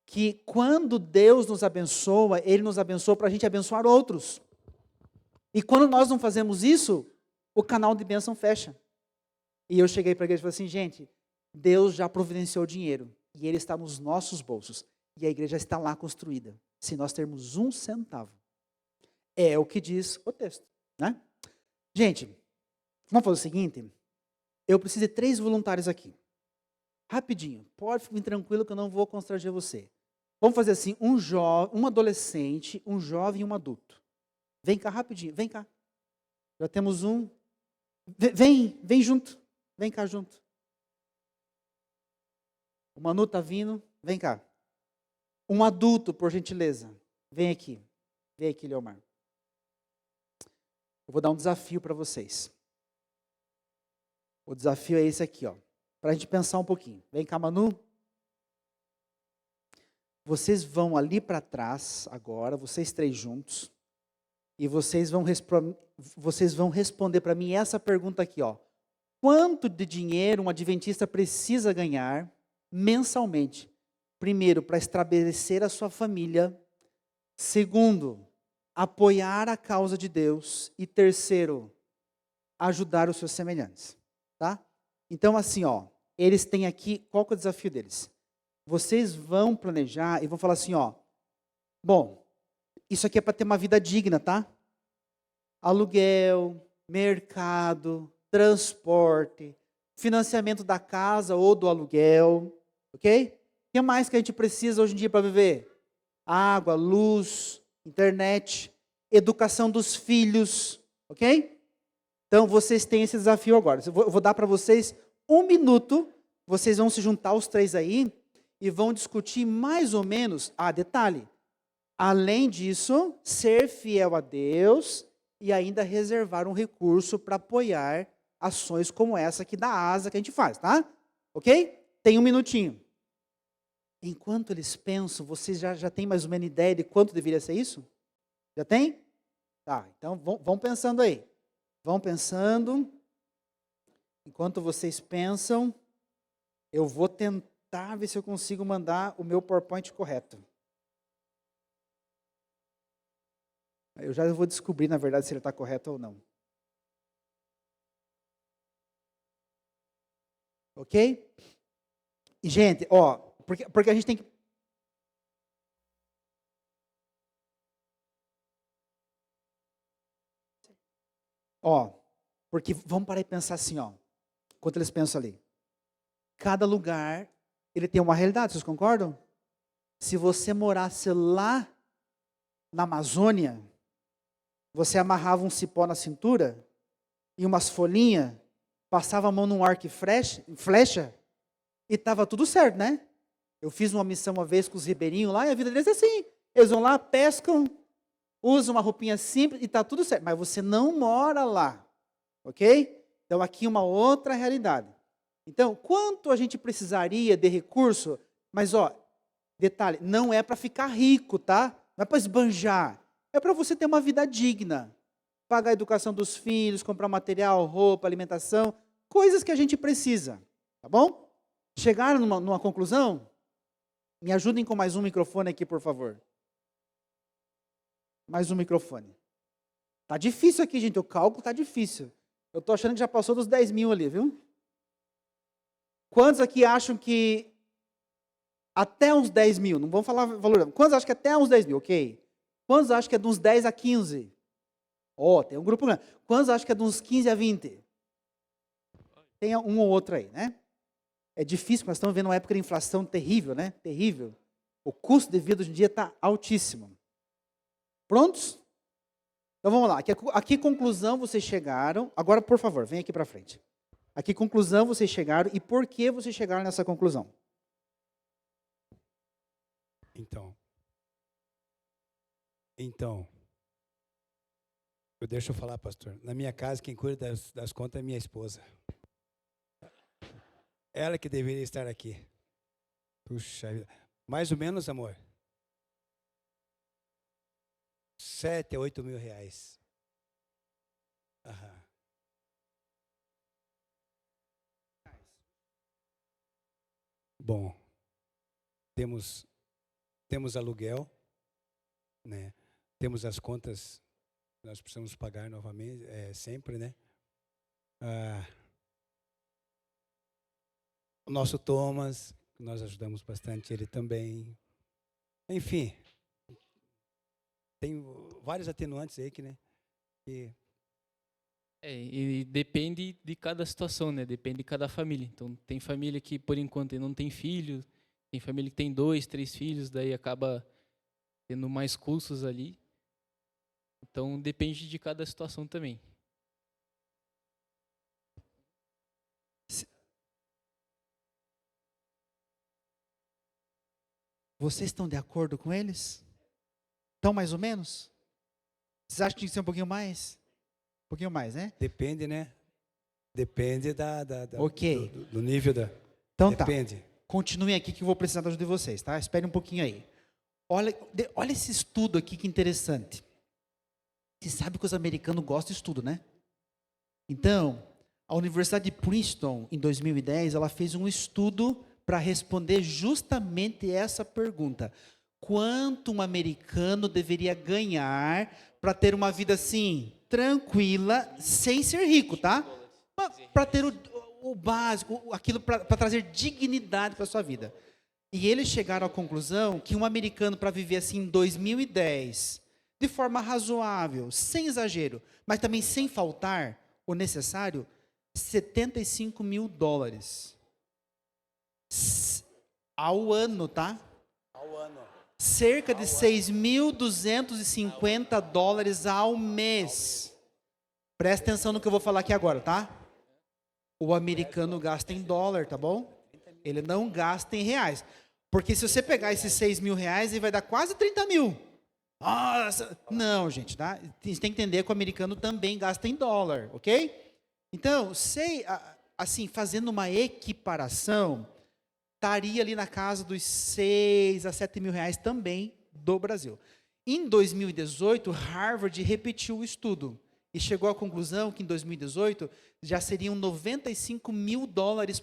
que quando Deus nos abençoa, Ele nos abençoa para a gente abençoar outros. E quando nós não fazemos isso, o canal de bênção fecha. E eu cheguei para a igreja e falei assim, gente, Deus já providenciou dinheiro. E ele está nos nossos bolsos. E a igreja está lá construída. Se nós termos 1 centavo. É o que diz o texto, né? Gente, vamos fazer o seguinte. Eu preciso de 3 voluntários aqui. Rapidinho. Pode ficar tranquilo que eu não vou constranger você. Vamos fazer assim, um adolescente, um jovem e um adulto. Vem cá rapidinho, vem cá. Já temos um. Vem junto. Vem cá junto. O Manu está vindo, vem cá. Um adulto, por gentileza, vem aqui. Vem aqui, Leomar. Eu vou dar um desafio para vocês. O desafio é esse aqui, ó. Para a gente pensar um pouquinho. Vem cá, Manu. Vocês vão ali para trás agora, vocês 3 juntos. E vocês vão responder para mim essa pergunta aqui, ó. Quanto de dinheiro um adventista precisa ganhar mensalmente? Primeiro, para estabelecer a sua família. Segundo, apoiar a causa de Deus. E terceiro, ajudar os seus semelhantes. Tá? Então, assim, ó, eles têm aqui, qual que é o desafio deles? Vocês vão planejar e vão falar assim, ó, bom, isso aqui é para ter uma vida digna, tá? Aluguel, mercado, transporte, financiamento da casa ou do aluguel, ok? O que mais que a gente precisa hoje em dia para viver? Água, luz, internet, educação dos filhos, ok? Então, vocês têm esse desafio agora. Eu vou dar para vocês 1 minuto, vocês vão se juntar os 3 aí e vão discutir mais ou menos, detalhe, além disso, ser fiel a Deus e ainda reservar um recurso para apoiar ações como essa aqui da asa que a gente faz, tá? Ok? Tem 1 minutinho. Enquanto eles pensam, vocês já têm mais ou menos ideia de quanto deveria ser isso? Já tem? Tá, então vão pensando aí. Vão pensando. Enquanto vocês pensam, eu vou tentar ver se eu consigo mandar o meu PowerPoint correto. Eu já vou descobrir, na verdade, se ele está correto ou não. Ok? E, gente, ó, porque a gente tem que... Ó, porque vamos parar e pensar assim, ó, enquanto eles pensam ali. Cada lugar, ele tem uma realidade, vocês concordam? Se você morasse lá na Amazônia, você amarrava um cipó na cintura e umas folhinhas, passava a mão num arco e flecha e estava tudo certo, né? Eu fiz uma missão uma vez com os ribeirinhos lá e a vida deles é assim. Eles vão lá, pescam, usam uma roupinha simples e está tudo certo. Mas você não mora lá, ok? Então aqui uma outra realidade. Então, quanto a gente precisaria de recurso? Mas, detalhe, não é para ficar rico, tá? Não é para esbanjar. É para você ter uma vida digna. Pagar a educação dos filhos, comprar material, roupa, alimentação, coisas que a gente precisa, tá bom? Chegaram numa conclusão? Me ajudem com mais um microfone aqui, por favor. Mais um microfone. Tá difícil aqui, gente, o cálculo tá difícil. Eu tô achando que já passou dos 10 mil ali, viu? Quantos aqui acham que até uns 10 mil, não vamos falar valor, quantos acham que até uns 10 mil, ok? Quantos acham que é de uns 10 a 15? Tem um grupo grande. Quantos acham que é de uns 15 a 20? Tem um ou outro aí, né? É difícil, nós estamos vendo uma época de inflação terrível, né? Terrível. O custo de vida hoje em dia está altíssimo. Prontos? Então vamos lá. Aqui conclusão vocês chegaram. Agora, por favor, vem aqui para frente. Aqui conclusão vocês chegaram e por que vocês chegaram nessa conclusão? Então, deixa eu falar, pastor. Na minha casa, quem cuida das contas é minha esposa. Ela que deveria estar aqui. Puxa vida. Mais ou menos, amor? 7 a 8 mil reais. Aham. Bom, temos aluguel, né? Temos as contas que nós precisamos pagar novamente, sempre, né? O nosso Thomas, nós ajudamos bastante ele também. Enfim, tem vários atenuantes aí que, né? E depende de cada situação, né? Depende de cada família. Então, tem família que, por enquanto, não tem filho, tem família que tem 2, 3 filhos, daí acaba tendo mais custos ali. Então, depende de cada situação também. Vocês estão de acordo com eles? Estão mais ou menos? Vocês acham que tinha que ser um pouquinho mais? Um pouquinho mais, né? Depende, né? Depende Ok. do nível da... Então Depende. tá. Continuem aqui que eu vou precisar da ajuda de vocês, tá? Espere um pouquinho aí. Olha esse estudo aqui que interessante. Você sabe que os americanos gostam de estudo, né? Então, a Universidade de Princeton, em 2010, ela fez um estudo para responder justamente essa pergunta. Quanto um americano deveria ganhar para ter uma vida assim, tranquila, sem ser rico, tá? Para ter o básico, aquilo para trazer dignidade para a sua vida. E eles chegaram à conclusão que um americano, para viver assim em 2010, de forma razoável, sem exagero, mas também sem faltar o necessário, $75 mil. Ao ano, tá? Ao ano. Cerca de $6.250 ao mês. Presta atenção no que eu vou falar aqui agora, tá? O americano gasta em dólar, tá bom? Ele não gasta em reais. Porque se você pegar esses $6 mil, ele vai dar quase 30 mil. Nossa! Não, gente, tá? Você tem que entender que o americano também gasta em dólar, ok? Então, assim, fazendo uma equiparação, estaria ali na casa dos 6 a 7 mil reais também do Brasil. Em 2018, Harvard repetiu o estudo e chegou à conclusão que em 2018 já seriam $95 mil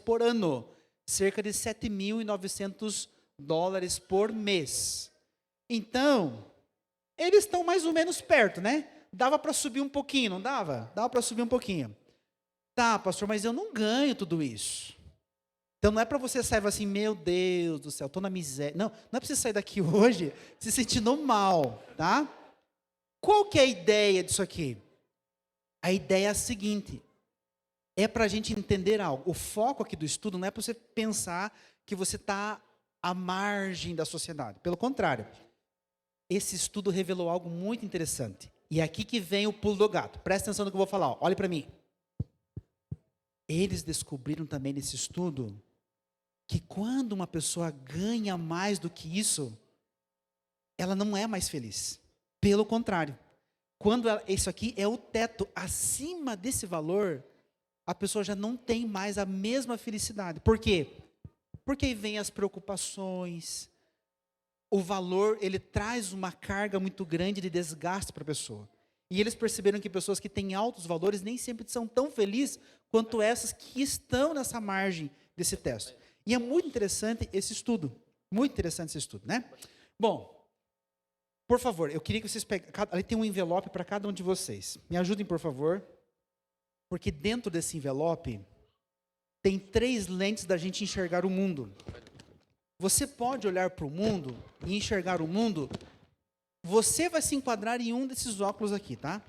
por ano, cerca de $7.900 por mês. Então, eles estão mais ou menos perto, né? Dava para subir um pouquinho, não dava? Dava para subir um pouquinho. Tá, pastor, mas eu não ganho tudo isso. Então não é para você sair assim, meu Deus do céu, estou na miséria. Não é para você sair daqui hoje se sentindo mal, tá? Qual que é a ideia disso aqui? A ideia é a seguinte, é para a gente entender algo. O foco aqui do estudo não é para você pensar que você está à margem da sociedade. Pelo contrário, esse estudo revelou algo muito interessante. E é aqui que vem o pulo do gato. Presta atenção no que eu vou falar. Ó. Olhe para mim. Eles descobriram também nesse estudo que quando uma pessoa ganha mais do que isso, ela não é mais feliz. Pelo contrário. Quando isso aqui é o teto, acima desse valor, a pessoa já não tem mais a mesma felicidade. Por quê? Porque aí vem as preocupações. O valor, ele traz uma carga muito grande de desgaste para a pessoa. E eles perceberam que pessoas que têm altos valores nem sempre são tão felizes quanto essas que estão nessa margem desse teto. E é muito interessante esse estudo. Muito interessante esse estudo, né? Bom, por favor, eu queria que vocês peguem... Ali tem um envelope para cada um de vocês. Me ajudem, por favor. Porque dentro desse envelope tem 3 lentes da gente enxergar o mundo. Você pode olhar para o mundo e enxergar o mundo. Você vai se enquadrar em um desses óculos aqui, tá?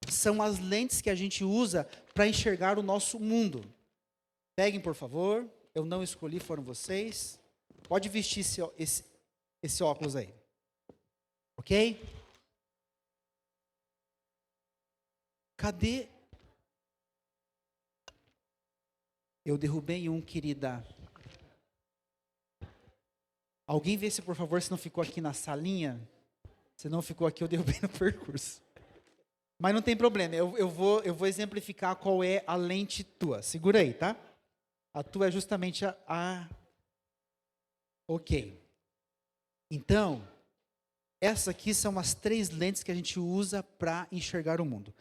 São as lentes que a gente usa para enxergar o nosso mundo. Peguem, por favor. Eu não escolhi, foram vocês. Pode vestir esse óculos aí. Ok? Cadê? Eu derrubei um, querida. Alguém vê se, por favor, se não ficou aqui na salinha. Se não ficou aqui, eu derrubei no percurso. Mas não tem problema, eu vou exemplificar qual é a lente tua. Segura aí, tá? A tua é justamente Ok. Então, essas aqui são as 3 lentes que a gente usa para enxergar o mundo.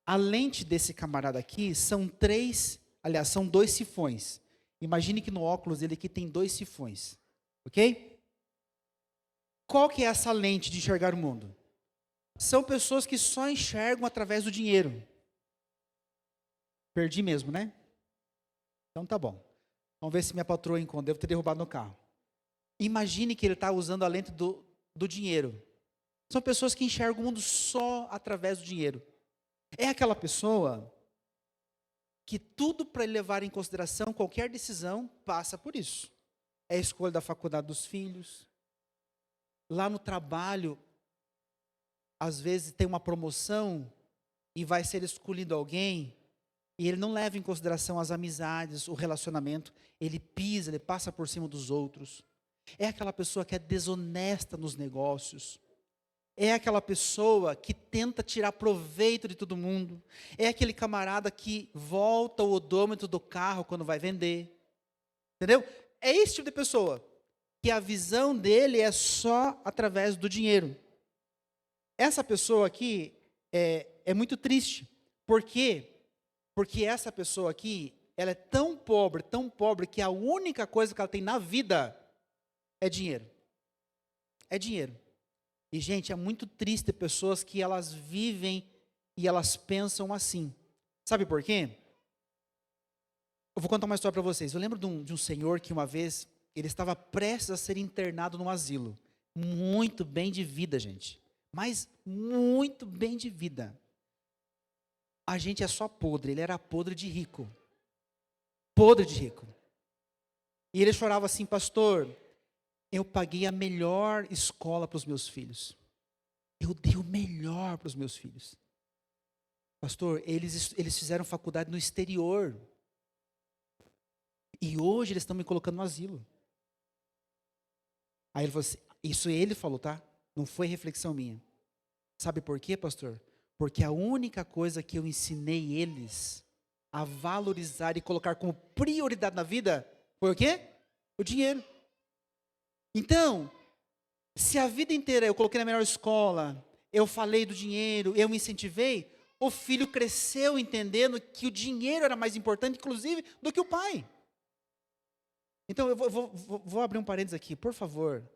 A lente desse camarada aqui são 2 sifões. Imagine que no óculos ele aqui tem 2 sifões. Ok? Qual que é essa lente de enxergar o mundo? São pessoas que só enxergam através do dinheiro. Perdi mesmo, né? Então tá bom. Vamos ver se minha patroa encontra. Devo ter derrubado no carro. Imagine que ele está usando a lente do dinheiro. São pessoas que enxergam o mundo só através do dinheiro. É aquela pessoa que tudo para ele levar em consideração qualquer decisão passa por isso. É a escolha da faculdade dos filhos. Lá no trabalho, às vezes tem uma promoção e vai ser escolhido alguém e ele não leva em consideração as amizades, o relacionamento. Ele pisa, ele passa por cima dos outros. É aquela pessoa que é desonesta nos negócios. É aquela pessoa que tenta tirar proveito de todo mundo. É aquele camarada que volta o odômetro do carro quando vai vender. Entendeu? É esse tipo de pessoa. Que a visão dele é só através do dinheiro. Essa pessoa aqui é muito triste. Por quê? Porque essa pessoa aqui, ela é tão pobre, que a única coisa que ela tem na vida é dinheiro. É dinheiro. E, gente, é muito triste pessoas que elas vivem e elas pensam assim. Sabe por quê? Eu vou contar uma história para vocês. Eu lembro de um senhor que uma vez, ele estava prestes a ser internado num asilo. Muito bem de vida, gente. Mas muito bem de vida. A gente é só podre, ele era podre de rico. Podre de rico. E ele chorava assim, pastor, eu paguei a melhor escola para os meus filhos. Eu dei o melhor para os meus filhos. Pastor, eles fizeram faculdade no exterior. E hoje eles estão me colocando no asilo. Aí ele falou assim, isso ele falou, tá? Não foi reflexão minha. Sabe por quê, pastor? Porque a única coisa que eu ensinei eles a valorizar e colocar como prioridade na vida foi o quê? O dinheiro. Então, se a vida inteira eu coloquei na melhor escola, eu falei do dinheiro, eu me incentivei, o filho cresceu entendendo que o dinheiro era mais importante, inclusive, do que o pai. Então, eu vou abrir um parênteses aqui, por favor.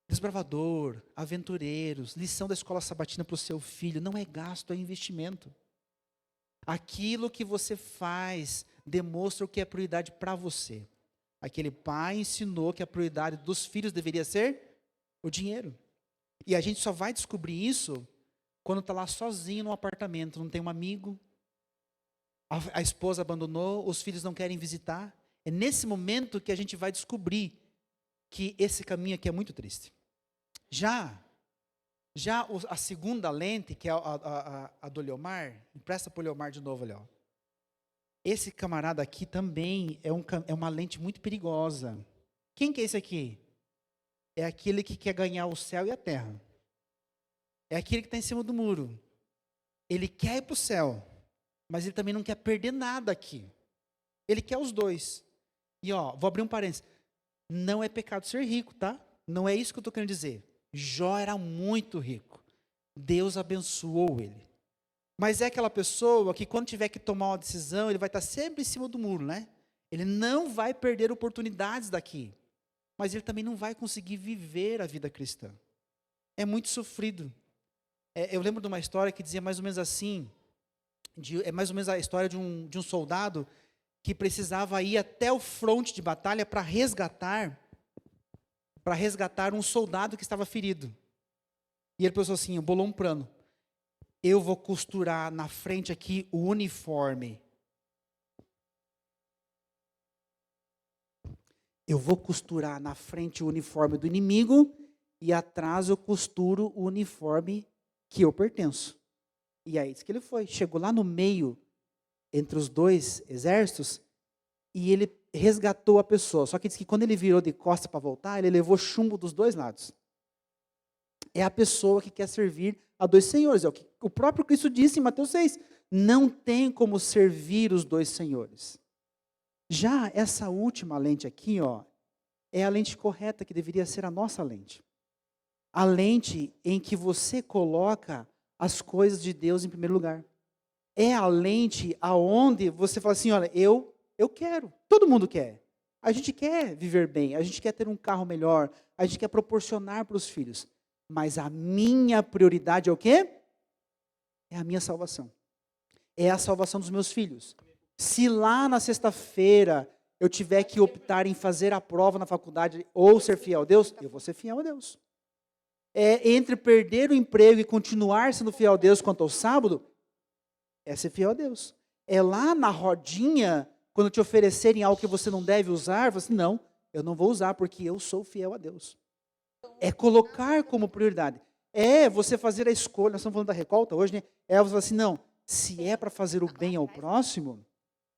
Desbravador, aventureiros, lição da escola sabatina para o seu filho, não é gasto, é investimento. Aquilo que você faz demonstra o que é prioridade para você. Aquele pai ensinou que a prioridade dos filhos deveria ser o dinheiro. E a gente só vai descobrir isso quando está lá sozinho no apartamento, não tem um amigo, a esposa abandonou, os filhos não querem visitar. É nesse momento que a gente vai descobrir que esse caminho aqui é muito triste. Já Já a segunda lente, que é a do Leomar, empresta para o Leomar de novo ali, ó. Esse camarada aqui também é uma lente muito perigosa. Quem que é esse aqui? É aquele que quer ganhar o céu e a terra. É aquele que está em cima do muro. Ele quer ir para o céu, mas ele também não quer perder nada aqui. Ele quer os dois. E ó, vou abrir um parênteses. Não é pecado ser rico, tá? Não é isso que eu estou querendo dizer. Jó era muito rico. Deus abençoou ele. Mas é aquela pessoa que quando tiver que tomar uma decisão, ele vai estar sempre em cima do muro, né? Ele não vai perder oportunidades daqui. Mas ele também não vai conseguir viver a vida cristã. É muito sofrido. Eu lembro de uma história que dizia mais ou menos assim, é mais ou menos a história de um soldado que precisava ir até o fronte de batalha para resgatar um soldado que estava ferido. E ele pensou assim, bolou um plano. Eu vou costurar na frente aqui o uniforme. Eu vou costurar na frente o uniforme do inimigo e atrás eu costuro o uniforme que eu pertenço. E aí disse que ele foi. Chegou lá no meio, entre os dois exércitos, e ele resgatou a pessoa. Só que diz que quando ele virou de costas para voltar, ele levou chumbo dos dois lados. É a pessoa que quer servir a dois senhores. É o que o próprio Cristo disse em Mateus 6. Não tem como servir os dois senhores. Já essa última lente aqui, ó, é a lente correta que deveria ser a nossa lente. A lente em que você coloca as coisas de Deus em primeiro lugar. É a lente aonde você fala assim, olha, eu quero, todo mundo quer. A gente quer viver bem, a gente quer ter um carro melhor, a gente quer proporcionar para os filhos. Mas a minha prioridade é o quê? É a minha salvação. É a salvação dos meus filhos. Se lá na sexta-feira eu tiver que optar em fazer a prova na faculdade ou ser fiel a Deus, eu vou ser fiel a Deus. Entre perder o emprego e continuar sendo fiel a Deus quanto ao sábado, é ser fiel a Deus. É lá na rodinha, quando te oferecerem algo que você não deve usar, você não, eu não vou usar porque eu sou fiel a Deus. É colocar como prioridade. É você fazer a escolha, nós estamos falando da recolta hoje, né? É você falar assim, não, se é para fazer o bem ao próximo,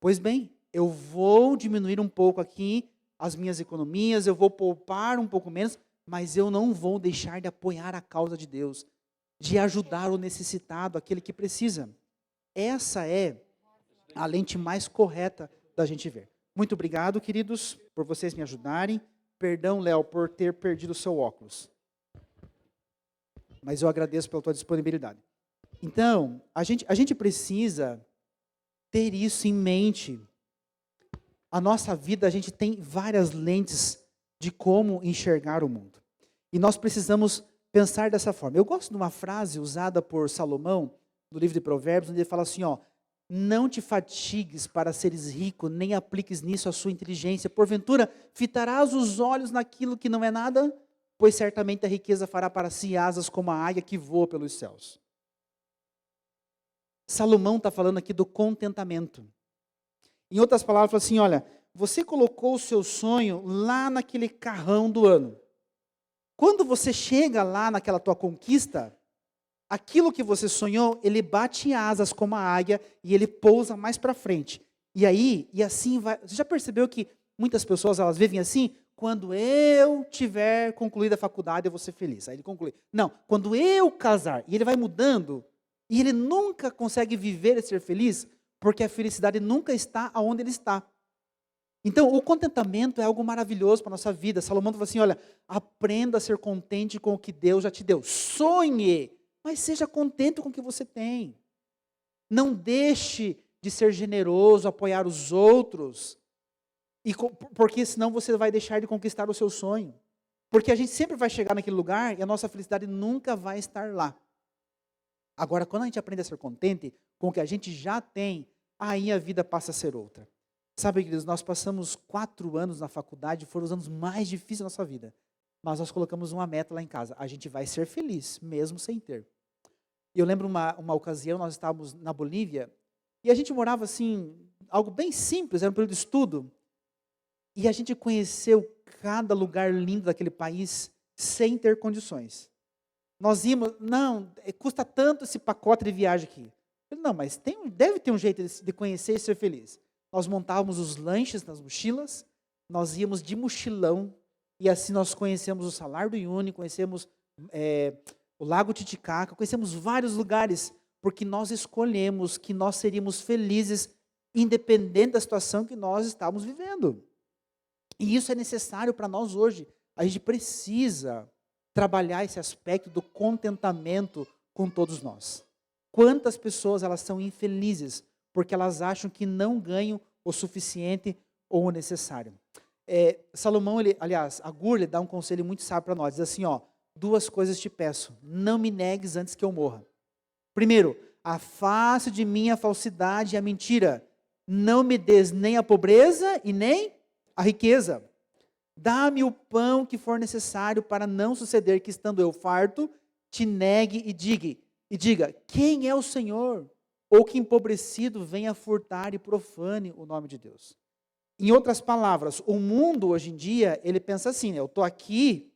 pois bem, eu vou diminuir um pouco aqui as minhas economias, eu vou poupar um pouco menos, mas eu não vou deixar de apoiar a causa de Deus, de ajudar o necessitado, aquele que precisa. Essa é a lente mais correta da gente ver. Muito obrigado, queridos, por vocês me ajudarem. Perdão, Léo, por ter perdido o seu óculos. Mas eu agradeço pela tua disponibilidade. Então, a gente precisa ter isso em mente. A nossa vida, a gente tem várias lentes de como enxergar o mundo. E nós precisamos pensar dessa forma. Eu gosto de uma frase usada por Salomão, no livro de Provérbios, onde ele fala assim, ó, não te fatigues para seres rico, nem apliques nisso a sua inteligência. Porventura, fitarás os olhos naquilo que não é nada, pois certamente a riqueza fará para si asas como a águia que voa pelos céus. Salomão está falando aqui do contentamento. Em outras palavras, fala assim, olha, você colocou o seu sonho lá naquele carrão do ano. Quando você chega lá naquela tua conquista, aquilo que você sonhou, ele bate asas como a águia e ele pousa mais para frente. E assim vai. Você já percebeu que muitas pessoas, elas vivem assim? Quando eu tiver concluído a faculdade, eu vou ser feliz. Aí ele conclui. Não, quando eu casar. E ele vai mudando. E ele nunca consegue viver e ser feliz, porque a felicidade nunca está aonde ele está. Então, o contentamento é algo maravilhoso para a nossa vida. Salomão fala assim, olha, aprenda a ser contente com o que Deus já te deu. Sonhe, mas seja contente com o que você tem. Não deixe de ser generoso, apoiar os outros, porque senão você vai deixar de conquistar o seu sonho. Porque a gente sempre vai chegar naquele lugar e a nossa felicidade nunca vai estar lá. Agora, quando a gente aprende a ser contente com o que a gente já tem, aí a vida passa a ser outra. Sabe, queridos, nós passamos 4 anos na faculdade, foram os anos mais difíceis da nossa vida. Mas nós colocamos uma meta lá em casa. A gente vai ser feliz, mesmo sem ter. E eu lembro uma ocasião, nós estávamos na Bolívia, e a gente morava assim, algo bem simples, era um período de estudo. E a gente conheceu cada lugar lindo daquele país sem ter condições. Nós íamos, não, custa tanto esse pacote de viagem aqui. Eu falei, não, mas deve ter um jeito de conhecer e ser feliz. Nós montávamos os lanches nas mochilas, nós íamos de mochilão, e assim nós conhecemos o Salar do Uyuni, conhecemos o Lago Titicaca, conhecemos vários lugares, porque nós escolhemos que nós seríamos felizes, independente da situação que nós estávamos vivendo. E isso é necessário para nós hoje. A gente precisa trabalhar esse aspecto do contentamento com todos nós. Quantas pessoas elas são infelizes porque elas acham que não ganham o suficiente ou o necessário. Salomão, a Gur, dá um conselho muito sábio para nós. Diz assim, ó, 2 coisas te peço, não me negues antes que eu morra. Primeiro, afaste de mim a falsidade e a mentira. Não me des nem a pobreza e nem a riqueza. Dá-me o pão que for necessário para não suceder que, estando eu farto, te negue e diga, quem é o Senhor? Ou que empobrecido venha furtar e profane o nome de Deus. Em outras palavras, o mundo hoje em dia, ele pensa assim, eu estou aqui,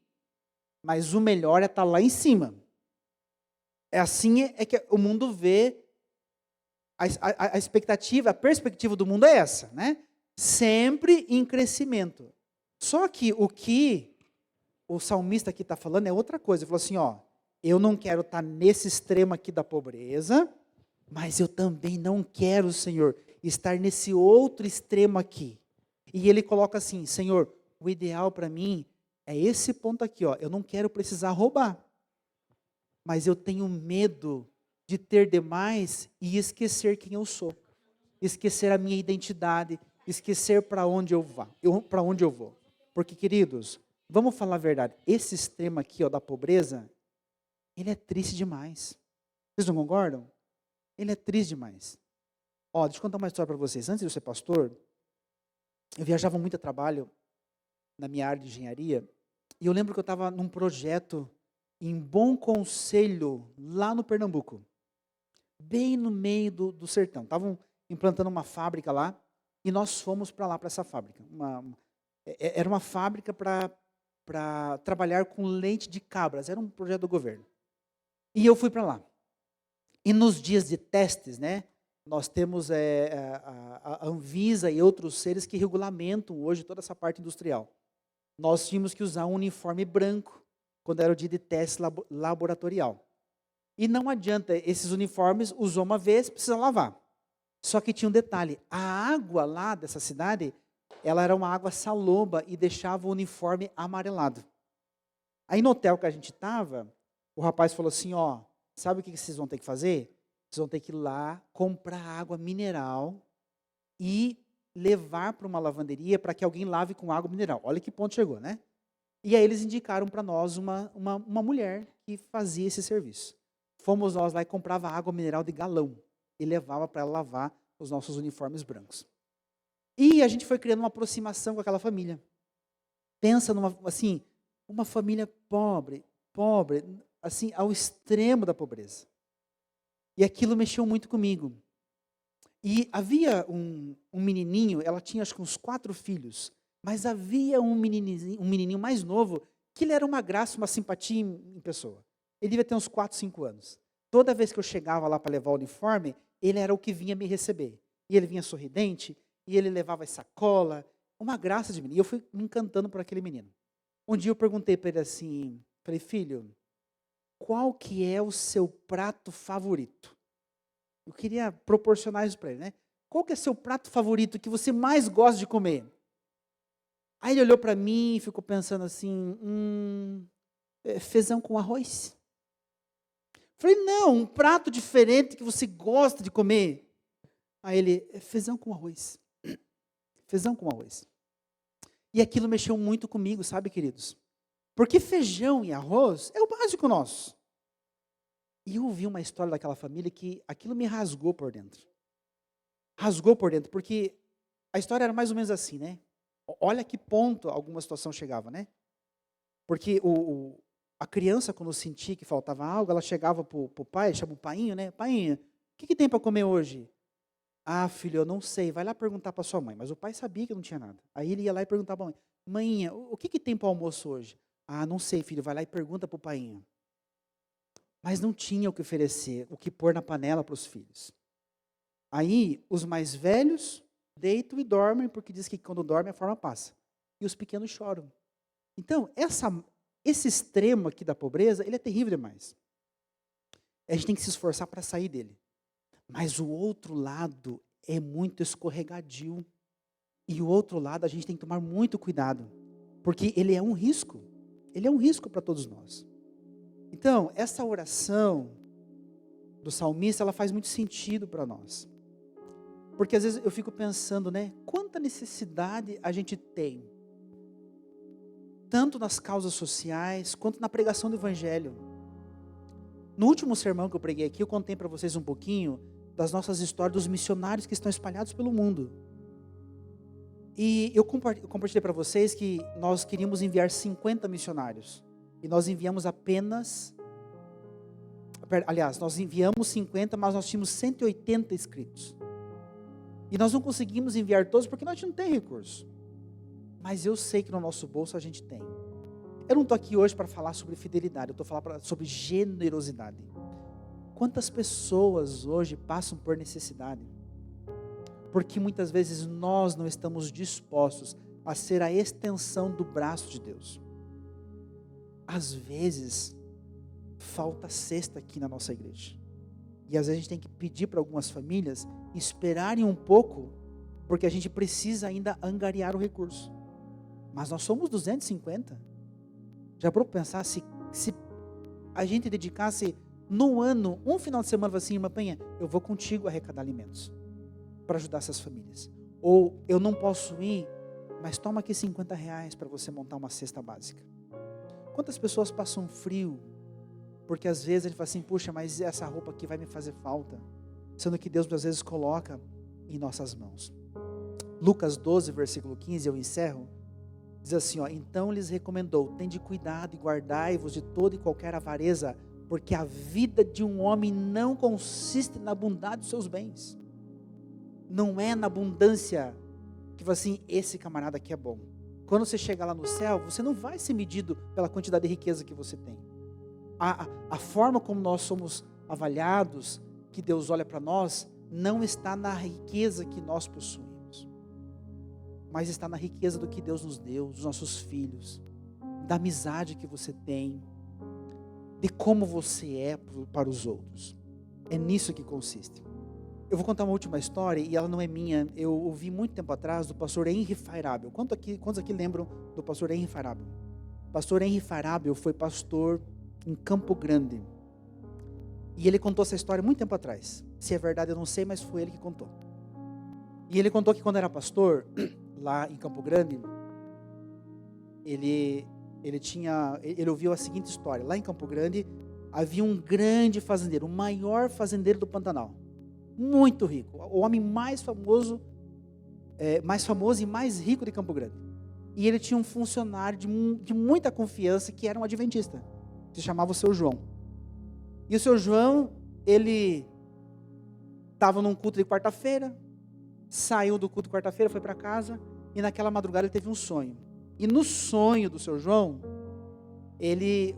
mas o melhor é estar lá em cima. É assim que o mundo vê, a expectativa, a perspectiva do mundo é essa, né? Sempre em crescimento. Só que o que o salmista aqui está falando é outra coisa. Ele falou assim, ó, eu não quero estar nesse extremo aqui da pobreza, mas eu também não quero, Senhor, estar nesse outro extremo aqui. E ele coloca assim, Senhor, o ideal para mim é esse ponto aqui, ó, eu não quero precisar roubar, mas eu tenho medo de ter demais e esquecer quem eu sou, esquecer a minha identidade, esquecer para onde eu vou. Porque, queridos, vamos falar a verdade, esse extremo aqui, ó, da pobreza, ele é triste demais. Vocês não concordam? Ele é triste demais. Ó, deixa eu contar uma história para vocês. Antes de eu ser pastor, eu viajava muito a trabalho na minha área de engenharia, e eu lembro que eu estava num projeto em Bom Conselho, lá no Pernambuco, bem no meio do sertão. Estavam implantando uma fábrica lá, e nós fomos para lá, para essa fábrica. Era uma fábrica para trabalhar com leite de cabras, era um projeto do governo. E eu fui para lá. E nos dias de testes, né, nós temos a Anvisa e outros seres que regulamentam hoje toda essa parte industrial. Nós tínhamos que usar um uniforme branco quando era o dia de teste laboratorial. E não adianta, esses uniformes usou uma vez, precisa lavar. Só que tinha um detalhe, a água lá dessa cidade, ela era uma água saloba e deixava o uniforme amarelado. Aí no hotel que a gente estava, o rapaz falou assim, ó, sabe o que vocês vão ter que fazer? Vocês vão ter que ir lá, comprar água mineral e levar para uma lavanderia para que alguém lave com água mineral. Olha que ponto chegou, né? E aí eles indicaram para nós uma mulher que fazia esse serviço. Fomos nós lá e comprava água mineral de galão e levava para ela lavar os nossos uniformes brancos. E a gente foi criando uma aproximação com aquela família. Pensa uma família pobre, assim, ao extremo da pobreza. E aquilo mexeu muito comigo. E havia um menininho, ela tinha acho que uns 4 filhos, mas havia um menininho mais novo, que ele era uma graça, uma simpatia em pessoa. Ele devia ter uns 4, 5 anos. Toda vez que eu chegava lá para levar o uniforme, ele era o que vinha me receber. E ele vinha sorridente, e ele levava a sacola, uma graça de menino. E eu fui me encantando por aquele menino. Um dia eu perguntei para ele assim, falei, filho, qual que é o seu prato favorito? Eu queria proporcionar isso para ele, né? Qual que é o seu prato favorito que você mais gosta de comer? Aí ele olhou para mim e ficou pensando assim, feijão com arroz. Falei, não, um prato diferente que você gosta de comer. Aí ele, feijão com arroz. Feijão com arroz. E aquilo mexeu muito comigo, sabe, queridos? Porque feijão e arroz é o básico nosso. E eu ouvi uma história daquela família que aquilo me rasgou por dentro. Rasgou por dentro, porque a história era mais ou menos assim, né? Olha que ponto alguma situação chegava, né? Porque a criança, quando sentia que faltava algo, ela chegava para o pai, chama o painho, né? Painho, o que tem para comer hoje? Ah, filho, eu não sei, vai lá perguntar para sua mãe. Mas o pai sabia que não tinha nada. Aí ele ia lá e perguntava para a mãe, mãinha, o que tem para o almoço hoje? Ah, não sei, filho, vai lá e pergunta para o painho. mas não tinha o que oferecer, o que pôr na panela para os filhos. Aí, os mais velhos deitam e dormem, porque diz que quando dorme a fome passa. E os pequenos choram. Então, esse extremo aqui da pobreza, ele é terrível demais. A gente tem que se esforçar para sair dele. Mas o outro lado é muito escorregadio. E o outro lado a gente tem que tomar muito cuidado. Porque ele é um risco. Ele é um risco para todos nós. Então, essa oração do salmista, ela faz muito sentido para nós. Porque às vezes eu fico pensando, né? Quanta necessidade a gente tem. Tanto nas causas sociais, quanto na pregação do evangelho. No último sermão que eu preguei aqui, eu contei para vocês um pouquinho das nossas histórias dos missionários que estão espalhados pelo mundo. E eu compartilhei para vocês que nós queríamos enviar 50 missionários. E nós enviamos apenas... Aliás, nós enviamos 50, mas nós tínhamos 180 inscritos. E nós não conseguimos enviar todos porque nós não temos recurso. Mas eu sei que no nosso bolso a gente tem. Eu não estou aqui hoje para falar sobre fidelidade, eu estou falando sobre generosidade. Quantas pessoas hoje passam por necessidade? Porque muitas vezes nós não estamos dispostos a ser a extensão do braço de Deus. Às vezes, falta cesta aqui na nossa igreja. E às vezes a gente tem que pedir para algumas famílias esperarem um pouco, porque a gente precisa ainda angariar o recurso. Mas nós somos 250. Já para pensar, se a gente dedicasse no ano, um final de semana, assim, irmã Penha, eu vou contigo arrecadar alimentos para ajudar essas famílias. Ou eu não posso ir, mas toma aqui R$50 para você montar uma cesta básica. Quantas pessoas passam frio? Porque às vezes a gente fala assim, puxa, mas essa roupa aqui vai me fazer falta. Sendo que Deus às vezes coloca em nossas mãos. Lucas 12, versículo 15, eu encerro. Diz assim, então lhes recomendou, tende cuidado e guardai-vos de toda e qualquer avareza, porque a vida de um homem não consiste na abundância dos seus bens. Não é na abundância que fala assim, esse camarada aqui é bom. Quando você chegar lá no céu, você não vai ser medido pela quantidade de riqueza que você tem. A forma como nós somos avaliados, que Deus olha para nós, não está na riqueza que nós possuímos, mas está na riqueza do que Deus nos deu, dos nossos filhos, da amizade que você tem, de como você é para os outros. É nisso que consiste. Eu vou contar uma última história, e ela não é minha, eu ouvi muito tempo atrás do pastor Henry Farabiel. Quantos aqui lembram do pastor Henry Farabiel? O pastor Henry Farabiel foi pastor em Campo Grande. E ele contou essa história muito tempo atrás. Se é verdade eu não sei, mas foi ele que contou. E ele contou que quando era pastor, lá em Campo Grande, ele ouviu a seguinte história. Lá em Campo Grande havia um grande fazendeiro, o maior fazendeiro do Pantanal. Muito rico. O homem mais famoso e mais rico de Campo Grande. E ele tinha um funcionário de muita confiança que era um adventista. Se chamava o seu João. E o seu João, ele estava num culto de quarta-feira, saiu do culto de quarta-feira, foi para casa, e naquela madrugada ele teve um sonho. E no sonho do seu João,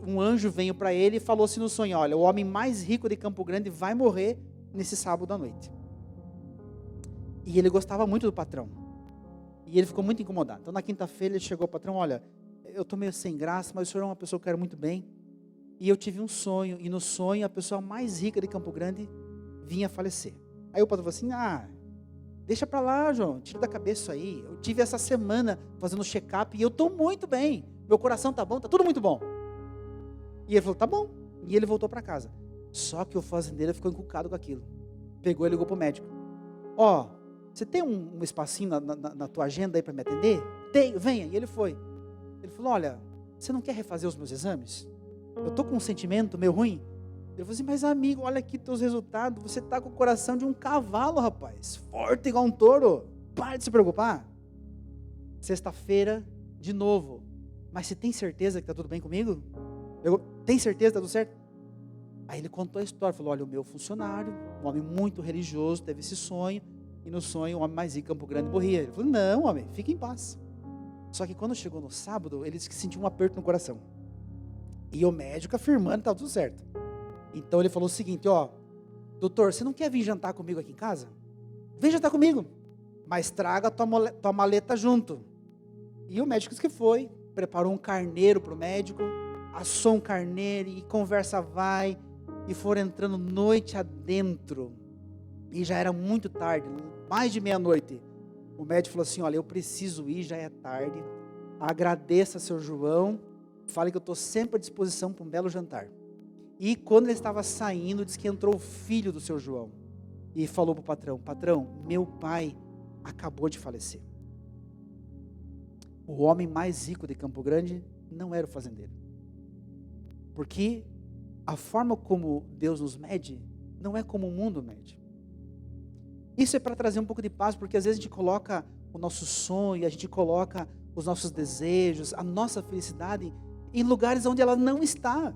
um anjo veio para ele e falou assim no sonho, olha, o homem mais rico de Campo Grande vai morrer nesse sábado à noite. E ele gostava muito do patrão. E ele ficou muito incomodado. Então na quinta-feira ele chegou ao patrão, olha, eu estou meio sem graça, mas o senhor é uma pessoa que eu quero muito bem. E eu tive um sonho, e no sonho a pessoa mais rica de Campo Grande vinha a falecer. Aí o patrão falou assim, deixa pra lá, João, tira da cabeça isso aí. Eu tive essa semana fazendo check-up e eu estou muito bem. Meu coração tá bom, tá tudo muito bom. E ele falou, tá bom. E ele voltou para casa. Só que o fazendeiro ficou encucado com aquilo. Pegou e ligou pro médico. Você tem um espacinho na tua agenda aí para me atender? Tenho, venha. E ele foi. Ele falou, olha, você não quer refazer os meus exames? Eu estou com um sentimento meio ruim. Ele falou assim, mas amigo, olha aqui teus resultados. Você está com o coração de um cavalo, rapaz. Forte igual um touro. Para de se preocupar. Sexta-feira, de novo. Mas você tem certeza que está tudo bem comigo? Tem certeza que está tudo certo? Aí ele contou a história. Falou, olha, o meu funcionário, um homem muito religioso, teve esse sonho. E no sonho, o homem mais rico, Campo Grande, morria. Ele falou, não, homem, fique em paz. Só que quando chegou no sábado, ele disse que sentiu um aperto no coração. E o médico afirmando que estava tudo certo. Então ele falou o seguinte, ó, doutor, você não quer vir jantar comigo aqui em casa? Vem jantar comigo, mas traga tua maleta junto. E o médico disse que foi, preparou um carneiro para o médico, assou um carneiro e conversa vai, e foram entrando noite adentro, e já era muito tarde, mais de meia-noite. O médico falou assim, olha, eu preciso ir, já é tarde, agradeça seu João, fale que eu estou sempre à disposição para um belo jantar. E quando ele estava saindo, disse que entrou o filho do seu João, e falou para o patrão, patrão, meu pai acabou de falecer. O homem mais rico de Campo Grande não era o fazendeiro. Porque a forma como Deus nos mede, não é como o mundo mede. Isso é para trazer um pouco de paz, porque às vezes a gente coloca o nosso sonho, a gente coloca os nossos desejos, a nossa felicidade em lugares onde ela não está.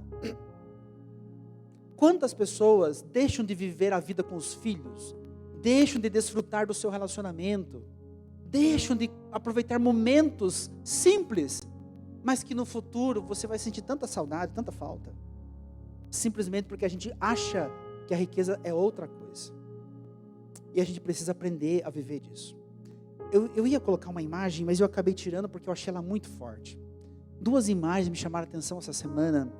Quantas pessoas deixam de viver a vida com os filhos, deixam de desfrutar do seu relacionamento, deixam de aproveitar momentos simples, mas que no futuro você vai sentir tanta saudade, tanta falta, simplesmente porque a gente acha que a riqueza é outra coisa, e a gente precisa aprender a viver disso. Eu ia colocar uma imagem, mas eu acabei tirando porque eu achei ela muito forte. 2 imagens me chamaram a atenção essa semana,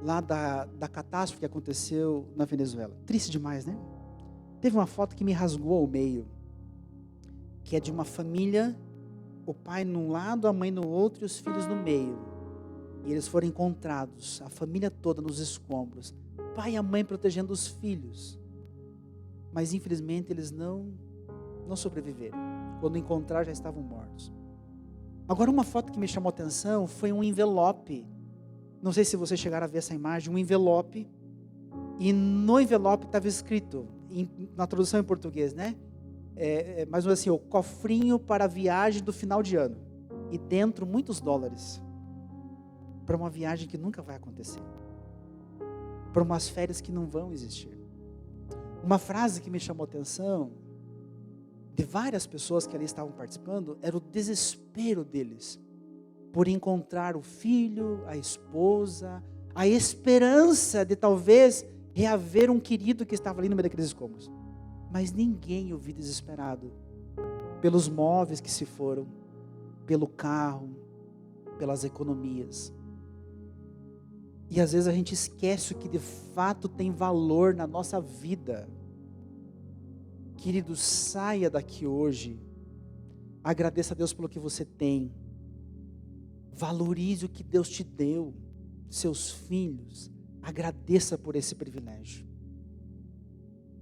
lá da catástrofe que aconteceu na Venezuela. Triste demais, né? Teve uma foto que me rasgou ao meio, que é de uma família, o pai num lado, a mãe no outro e os filhos no meio. E eles foram encontrados, a família toda nos escombros, pai e a mãe protegendo os filhos. Mas infelizmente eles não sobreviveram. Quando encontraram já estavam mortos. Agora uma foto que me chamou a atenção foi um envelope. Não sei se vocês chegaram a ver essa imagem, um envelope. E no envelope estava escrito, na tradução em português, né? Mais ou menos assim, o cofrinho para a viagem do final de ano. E dentro muitos dólares. Para uma viagem que nunca vai acontecer. Para umas férias que não vão existir. Uma frase que me chamou a atenção, de várias pessoas que ali estavam participando, era o desespero deles. Por encontrar o filho, a esposa, a esperança de talvez reaver um querido que estava ali no meio daqueles escombros. Mas ninguém ouviu desesperado pelos móveis que se foram, pelo carro, pelas economias. E às vezes a gente esquece o que de fato tem valor na nossa vida. Querido, saia daqui hoje, agradeça a Deus pelo que você tem, valorize o que Deus te deu, seus filhos, agradeça por esse privilégio.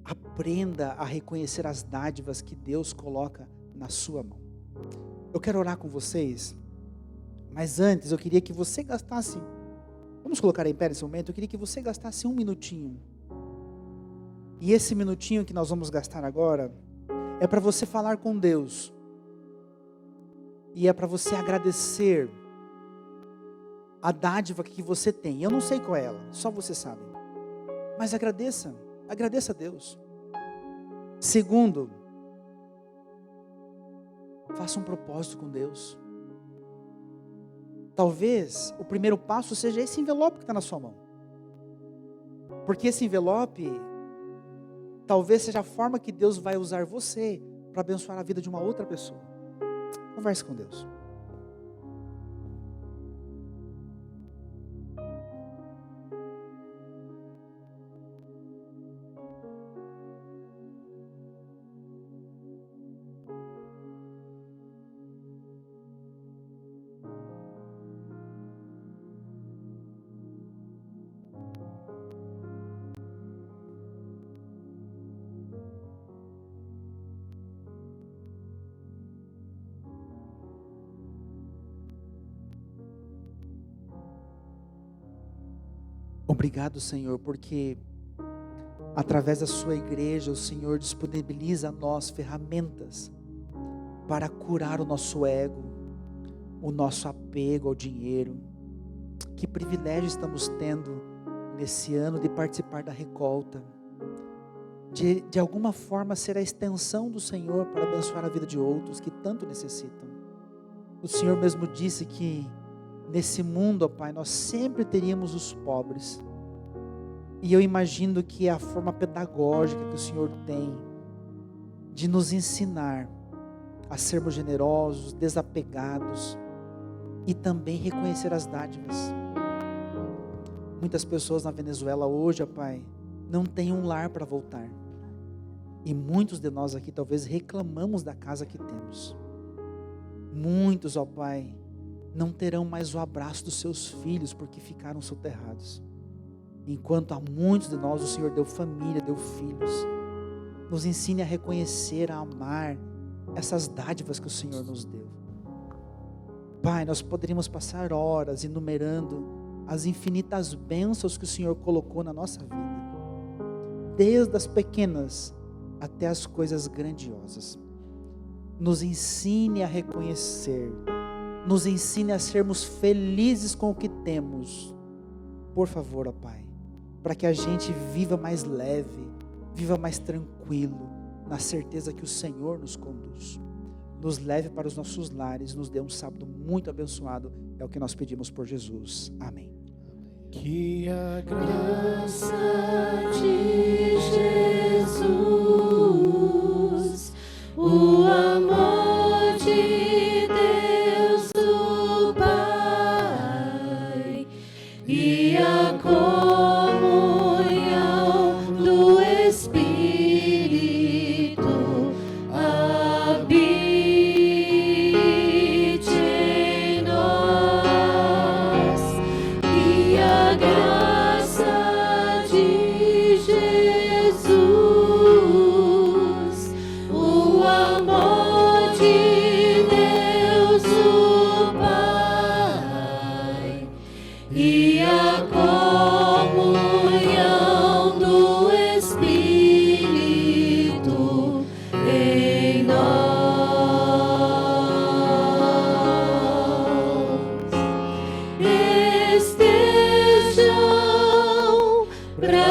Aprenda a reconhecer as dádivas que Deus coloca na sua mão. Eu quero orar com vocês, mas antes eu queria que você gastasse, vamos colocar em pé nesse momento, eu queria que você gastasse 1 minutinho. E esse minutinho que nós vamos gastar agora, é para você falar com Deus. E é para você agradecer a dádiva que você tem. Eu não sei qual é ela, só você sabe. Mas agradeça a Deus. Segundo, faça um propósito com Deus. Talvez o primeiro passo seja esse envelope que está na sua mão. Porque esse envelope talvez seja a forma que Deus vai usar você para abençoar a vida de uma outra pessoa. Converse com Deus. Obrigado, Senhor, porque através da sua igreja o Senhor disponibiliza a nós ferramentas para curar o nosso ego, o nosso apego ao dinheiro. Que privilégio estamos tendo nesse ano de participar da recolta, de alguma forma ser a extensão do Senhor para abençoar a vida de outros que tanto necessitam. O Senhor mesmo disse que nesse mundo, ó Pai, nós sempre teríamos os pobres. E eu imagino que é a forma pedagógica que o Senhor tem de nos ensinar a sermos generosos, desapegados e também reconhecer as dádivas. Muitas pessoas na Venezuela hoje, ó Pai, não têm um lar para voltar. E muitos de nós aqui talvez reclamamos da casa que temos. Muitos, ó Pai, não terão mais o abraço dos seus filhos porque ficaram soterrados. Enquanto a muitos de nós o Senhor deu família, deu filhos. Nos ensine a reconhecer, a amar essas dádivas que o Senhor nos deu. Pai, nós poderíamos passar horas enumerando as infinitas bênçãos que o Senhor colocou na nossa vida. Desde as pequenas até as coisas grandiosas. Nos ensine a reconhecer. Nos ensine a sermos felizes com o que temos. Por favor, ó Pai, para que a gente viva mais leve, viva mais tranquilo, na certeza que o Senhor nos conduz. Nos leve para os nossos lares, nos dê um sábado muito abençoado. É o que nós pedimos por Jesus. Amém. Que a graça de Jesus, o amor de Deus o Pai e a comunhão do Espírito habite em nós. E a graça de Jesus, o amor de Deus o Pai e a comunhão do Espírito em nós estejam pra